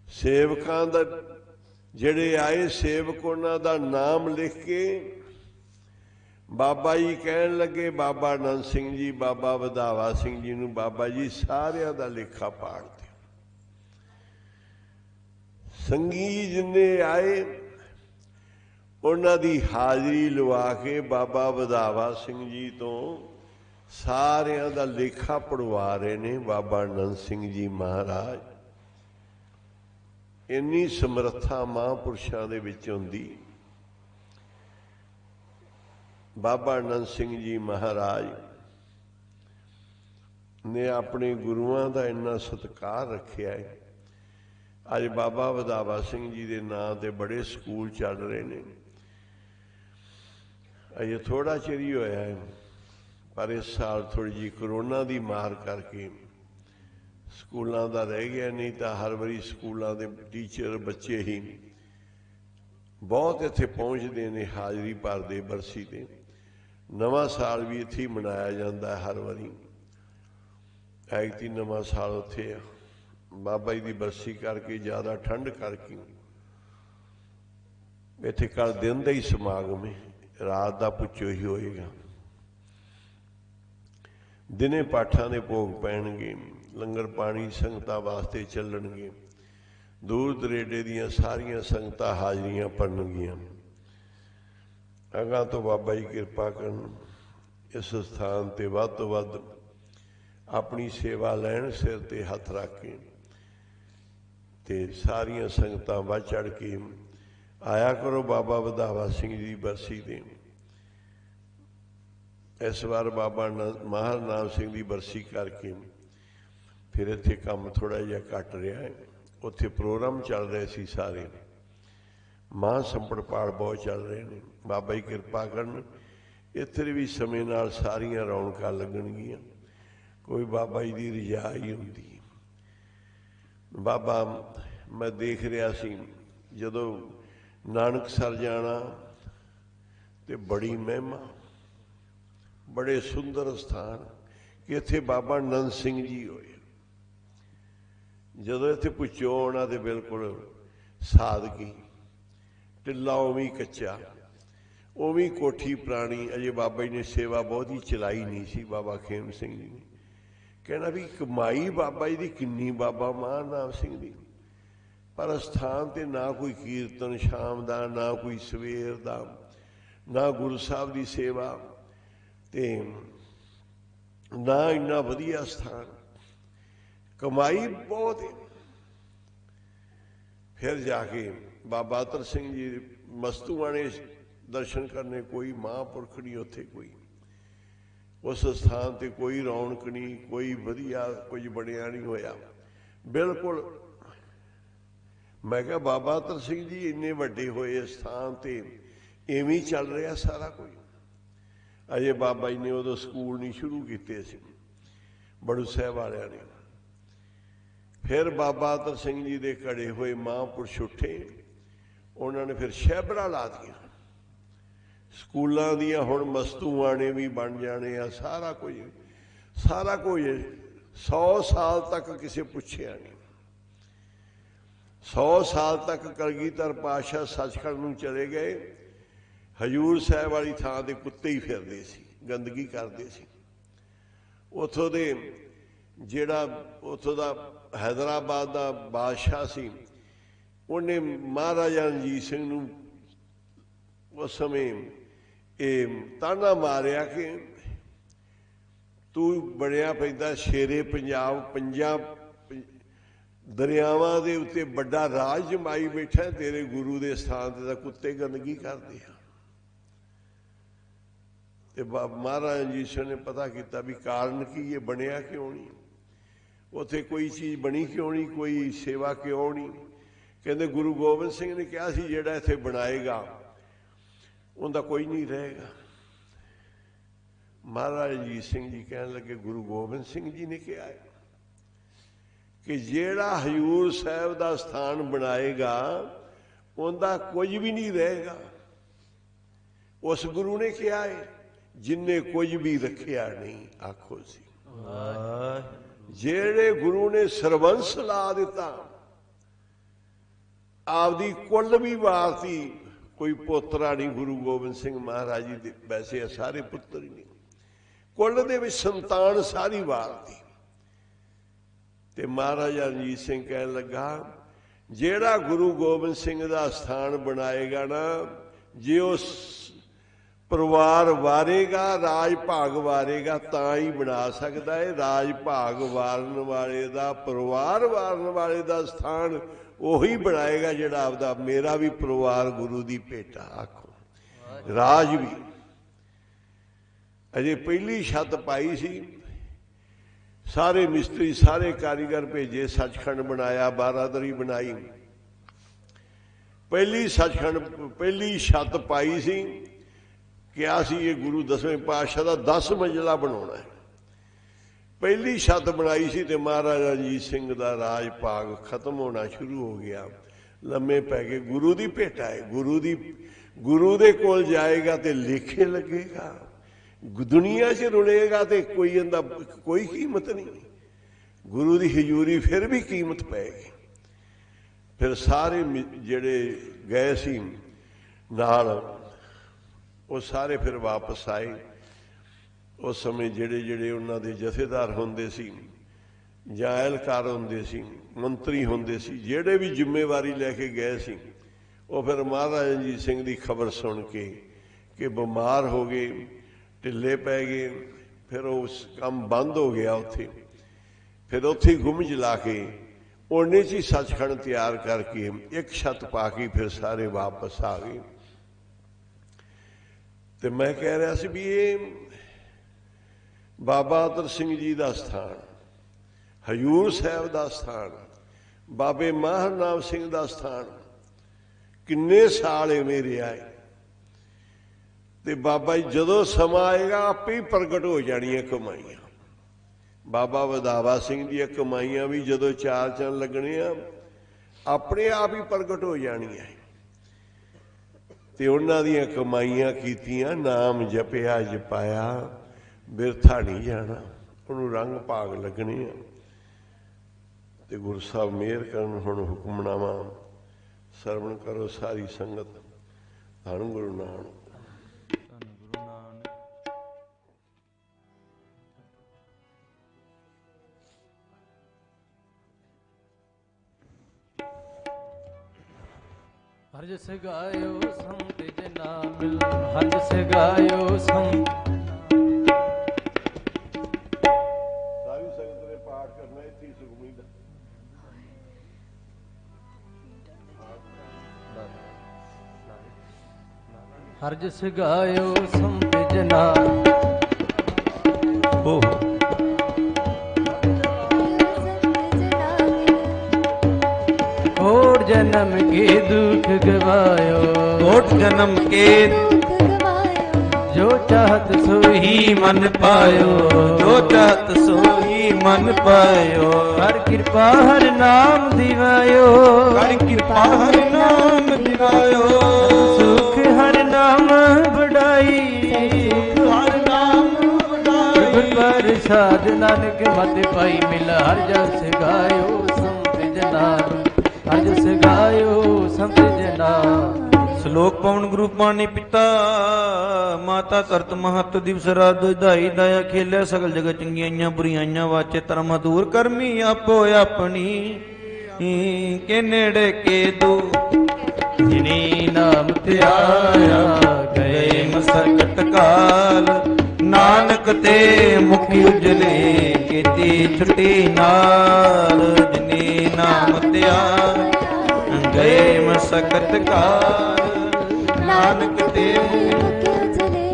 ਸੇਵਕਾਂ ਦਾ ਜਿਹੜੇ ਆਏ ਸੇਵਕ ਉਹਨਾਂ ਦਾ ਨਾਮ ਲਿਖ ਕੇ ਬਾਬਾ ਜੀ ਕਹਿਣ ਲੱਗੇ, ਬਾਬਾ ਆਨੰਦ ਸਿੰਘ ਜੀ ਬਾਬਾ ਵਧਾਵਾ ਸਿੰਘ ਜੀ ਨੂੰ, ਬਾਬਾ ਜੀ ਸਾਰਿਆਂ ਦਾ ਲੇਖਾ ਪਾੜ ਦਿਓ। ਸੰਗੀ ਜਿੰਨੇ ਆਏ ਉਹਨਾਂ ਦੀ ਹਾਜ਼ਰੀ ਲਵਾ ਕੇ ਬਾਬਾ ਵਧਾਵਾ ਸਿੰਘ ਜੀ ਤੋਂ ਸਾਰਿਆਂ ਦਾ ਲੇਖਾ ਪੜਵਾ ਰਹੇ ਨੇ ਬਾਬਾ ਆਨੰਦ ਸਿੰਘ ਜੀ ਮਹਾਰਾਜ। ਇੰਨੀ ਸਮਰੱਥਾ ਮਹਾਂਪੁਰਸ਼ਾਂ ਦੇ ਵਿੱਚ ਹੁੰਦੀ। ਬਾਬਾ ਆਨੰਦ ਸਿੰਘ ਜੀ ਮਹਾਰਾਜ ਨੇ ਆਪਣੇ ਗੁਰੂਆਂ ਦਾ ਇੰਨਾ ਸਤਿਕਾਰ ਰੱਖਿਆ ਹੈ। ਅੱਜ ਬਾਬਾ ਵਧਾਵਾ ਸਿੰਘ ਜੀ ਦੇ ਨਾਂ ਤੇ ਬੜੇ ਸਕੂਲ ਚੱਲ ਰਹੇ ਨੇ। ਅਜੇ ਥੋੜ੍ਹਾ ਚਿਰ ਹੀ ਹੋਇਆ ਹੈ, ਪਰ ਇਸ ਸਾਲ ਥੋੜ੍ਹੀ ਜਿਹੀ ਕਰੋਨਾ ਦੀ ਮਾਰ ਕਰਕੇ ਸਕੂਲਾਂ ਦਾ ਰਹਿ ਗਿਆ, ਨਹੀਂ ਤਾਂ ਹਰ ਵਾਰੀ ਸਕੂਲਾਂ ਦੇ ਟੀਚਰ ਬੱਚੇ ਹੀ ਬਹੁਤ ਇੱਥੇ ਪਹੁੰਚਦੇ ਨੇ, ਹਾਜ਼ਰੀ ਭਰਦੇ ਬਰਸੀ 'ਤੇ। ਨਵਾਂ ਸਾਲ ਵੀ ਇੱਥੇ ਹੀ ਮਨਾਇਆ ਜਾਂਦਾ ਹਰ ਵਾਰੀ। ਐਤਕੀ ਨਵਾਂ ਸਾਲ ਉੱਥੇ ਆ, ਬਾਬਾ ਜੀ ਦੀ ਬਰਸੀ ਕਰਕੇ, ਜ਼ਿਆਦਾ ਠੰਡ ਕਰਕੇ ਇੱਥੇ ਕੱਲ੍ਹ ਦਿਨ ਦਾ ਹੀ ਸਮਾਗਮ ਹੈ, ਰਾਤ ਦਾ ਪੁੱਛੋ ਹੀ ਹੋਏਗਾ। ਦਿਨੇ ਪਾਠਾਂ ਦੇ ਭੋਗ ਪੈਣਗੇ, ਲੰਗਰ ਪਾਣੀ ਸੰਗਤਾਂ ਵਾਸਤੇ ਚੱਲਣਗੇ। ਦੂਰ ਦਰੇਡੇ ਦੀਆਂ ਸਾਰੀਆਂ ਸੰਗਤਾਂ ਹਾਜ਼ਰੀਆਂ ਭਰਨਗੀਆਂ। ਅਗਾਂਹ ਤੋਂ ਬਾਬਾ ਜੀ ਕਿਰਪਾ ਕਰਨ, ਇਸ ਸਥਾਨ 'ਤੇ ਵੱਧ ਤੋਂ ਵੱਧ ਆਪਣੀ ਸੇਵਾ ਲੈਣ, ਸਿਰ 'ਤੇ ਹੱਥ ਰੱਖ ਕੇ, ਅਤੇ ਸਾਰੀਆਂ ਸੰਗਤਾਂ ਵੱਧ ਚੜ੍ਹ ਕੇ ਆਇਆ ਕਰੋ ਬਾਬਾ ਵਧਾਵਾ ਸਿੰਘ ਜੀ ਦੀ ਬਰਸੀ 'ਤੇ। ਇਸ ਵਾਰ ਬਾਬਾ ਮਹਾਰਾਜ ਨਾਮ ਸਿੰਘ ਦੀ ਬਰਸੀ ਕਰਕੇ ਫਿਰ ਇੱਥੇ ਕੰਮ ਥੋੜ੍ਹਾ ਜਿਹਾ ਘੱਟ ਰਿਹਾ ਹੈ। ਉੱਥੇ ਪ੍ਰੋਗਰਾਮ ਚੱਲ ਰਹੇ ਸੀ ਸਾਰੇ, ਮਹਾਂ ਸੰਪੜ ਪਾਠ ਬਹੁਤ ਚੱਲ ਰਹੇ ਨੇ। ਬਾਬਾ ਜੀ ਕਿਰਪਾ ਕਰਨ, ਇੱਥੇ ਵੀ ਸਮੇਂ ਨਾਲ ਸਾਰੀਆਂ ਰੌਣਕਾਂ ਲੱਗਣਗੀਆਂ। कोई बाबा जी की रिजा ही होंदी। बाबा मैं देख रहा सी जदों नानकसर जाना तो बड़ी महिमा, बड़े सुंदर स्थान कि इत्थे बाबा नंद सिंह जी होए। जदों इत्थे पुछो आना तो बिल्कुल सादगी, टिल्ला उवें कच्चा, उवें कोठी पुरानी, अजे बाबा जी ने सेवा बहुत ही चलाई नहीं सी। बाबा खेम सिंह जी ने कहना भी कमाई बाबा जी की किन्नी, बाबा महानाम सिंह जी, पर स्थान ते ना कोई कीर्तन शाम का, ना कोई सवेर का, ना गुरु साहब की सेवा, ते ना इन्ना वधिया स्थान, कमाई बहुत है। फिर जाके बाबा अतर सिंह जी मस्तूआने दर्शन करने, कोई महापुरख नहीं उत्थे, कोई उस स्थान ते कोई रौनक नहीं, कोई वधिया कुछ बनया नहीं होया बिल्कुल। मैं क्या बाबा अतर सिंह जी इन्ने वड्डे होए स्थान ते इवें चल रहा सारा कुछ। अजे बाबा जी ने उदों स्कूल नहीं शुरू किए सी बड़ू साहब वालियां ने। फिर बाबा अतर सिंह जी दे घड़े हुए महापुरुष उठे, उन्होंने फिर शहबरा ला दिया, स्कूलों दियां हुण मस्तूआने भी बन जाने आ, सारा कुछ 100 साल तक किसी पुछया नहीं। 100 साल तक कलगीधर पातशाह सचखंड नूं चले गए, हजूर साहब वाली थां ते कुत्ते ही फिरदे सी, गंदगी करते सी। उथों दे जिहड़ा उथों दा हैदराबाद का बादशाह सी, उन्हें महाराजा रणजीत सिंह नूं उस समय ताना मारिया कि तू बनया पैंदा शेरे पंजाब, 5 दरियावां दे उत्ते बड़ा राज जमाई बैठा, तेरे गुरु के स्थान ते कुत्ते गंदगी करते हैं। ते महाराज रणजीत सिंह ने पता किया भी कारण की ये बनया क्यों नहीं, उत्थे कोई चीज़ बनी क्यों नहीं, कोई सेवा क्यों नहीं। कहते गुरु गोबिंद सिंह ने कहा सी जिहड़ा इत्थे बनाएगा उनका कोई नहीं रहेगा। महाराज रणजीत सिंह जी कहने लगे गुरु गोबिंद सिंह जी ने कहा है कि जिहड़ा हजूर साहब का स्थान बनाएगा उनका कुछ भी नहीं रहेगा। उस गुरु ने कहा है जिन्हें कुछ भी रखिया नहीं, आखो सी जेड़े गुरु ने सरबंस ला दिता, आपदी कुल भी वारती, कोई पोतरा नहीं गुरु गोबिंद सिंह महाराज जी दे, वैसे सारे पुत्र ही नहीं, कुल दे विच संतान सारी वारती। ते महाराजा रणजीत सिंह कहने लगा जेड़ा गुरु गोबिंद सिंह का स्थान बनाएगा ना, जे उस परिवार वारेगा, राज भाग वारेगा, ता ही बना सकता है। राज भाग वारन वाले का, परिवार वारन वाले का स्थान उही बनाएगा जिहड़ा आपदा मेरा भी परिवार गुरु की भेटा। आखो राज भी अजे पहली छत पाई सी, सारे मिस्त्री सारे कारीगर भेजे, सचखंड बनाया, बारादरी बनाई, पहली छत पाई सी। क्या सी ये गुरु 10वें पातशाह का 10 मंजिला बनाना है। पहली छत बनाई सी ते महाराजा रणजीत सिंह का राज भाग खत्म होना शुरू हो गया, लम्मे पै गए। गुरु की भेटा है, गुरु दे कोल जाएगा तो लेखे लगेगा, दुनिया च रुलेगा तो कोई इंदा कोई कीमत नहीं, गुरु की हजूरी फिर भी कीमत पैगी। फिर सारे जेड़े गए सी नाल वो सारे फिर वापस आए। उस समय जेड़े जेड़े उन्हां दे जथेदार होंदे सी जां एहलकार होंदे सी, मंत्री होंदे सी, जेड़े भी जिम्मेवारी लैके गए सी, वो फिर महाराज रणजीत सिंह की खबर सुन के कि बीमार हो गए, ढिले पै गए, फिर उस काम बंद हो गया उत्थे। फिर उत्थे गुम्ज ला के उन्ने च ही सचखंड तैयार करके एक छत पा के फिर सारे वापस आ गए। तो मैं कह रहा सी भी ये बाबा अतर सिंह जी का स्थान, हजूर साहब का स्थान, बाबे माहर नाम सिंह का स्थान किन्ने साल इवें रहा है। तो बाबा जी जदों समा आएगा आपे ही प्रगट हो जानियां कमाइयां। ਬਾਬਾ ਵਧਾਵਾ ਸਿੰਘ ਦੀਆਂ ਕਮਾਈਆਂ ਵੀ ਜਦੋਂ ਚਾਰ ਚੰਨ ਲੱਗਣੇ ਆ ਆਪਣੇ ਆਪ ਹੀ ਪ੍ਰਗਟ ਹੋ ਜਾਣੀਆਂ ਤੇ ਉਹਨਾਂ ਦੀਆਂ ਕਮਾਈਆਂ ਕੀਤੀਆਂ, ਨਾਮ ਜਪਿਆ ਜਪਾਇਆ ਬਿਰਥਾ ਨਹੀਂ ਜਾਣਾ, ਉਹਨੂੰ ਰੰਗ ਭਾਗ ਲੱਗਣੇ ਆ। ਤੇ ਗੁਰੂ ਸਾਹਿਬ ਮਿਹਰ ਕਰਨ। ਹੁਣ ਹੁਕਮਨਾਮਾ ਸਰਵਣ ਕਰੋ ਸਾਰੀ ਸੰਗਤ। ਧੰਨ ਗੁਰੂ ਨਾਨਕ। ਹਰ ਜਸ ਗਾਇਓ ਸੰਤ ਜਨਾ ਮਿਲ, ਹਰ ਜਸ ਗਾਇਓ ਸੰਤ। ਸਾਰੀ ਸੰਗਤ ਨੇ ਪਾਠ ਕਰਨਾ ਇੱਥੇ ਸੁਖਮਨੀ ਦਾ। ਹਰ ਜਸ ਗਾਇਓ ਸੰਤ ਜਨਾ। कोट जन्म के दुख गवायो, कोट जन्म के जो चाहत सो ही मन पायो, जो चाहत सो ही मन पायो। हर कृपा हर नाम दिवायो, हर कृपा हर नाम दिवायो। सुख हर नाम बढ़ाई, हर नाम बढ़ाई। प्रसाद नानक मत पाई मिला। हर जस गायो संत जना, हर जस गायो संत जना। ਸ਼ਲੋਕ ਪਵਨ ਗੁਰੂ ਪਾਣੀ ਪਿਤਾ ਮਾਤਾ ਧਰਤ ਮਹਤ ਦਿਵਸ ਰਾਤ ਦਾਈ ਦਾਇਆ ਖੇਲਿਆ ਸਗਲ ਜਗਤ ਚੰਗੀਆਂ ਬੁਰੀਆਂ ਵਾਚੇ ਧਰਮ ਦੂਰ ਕਰਮੀ ਆਪੋ ਆਪਣੀ ਕੇ ਨੇੜੇ ਕੇ ਦੂ ਜਿਨੀ ਨਾਮ ਧਿਆਇਆ ਗਏ ਮਸਕਟ ਕਾਲ ਨਾਨਕ ਤੇ ਮੁਖੀ ਉਜਲੇ ਕੀਤੀ ਛੁੱਟੀ ਨਾਲ ਜਿਨੀ ਨਾਮ ਧਿਆਇਆ ਗਏ ਮਸਕਟ ਕਾਲ ਨਾਨਕ ਤੇ ਮੁਖ ਉਜਲੇ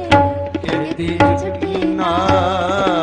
ਕੀਤੀ ਛੁੱਟੀ ਨਾਲ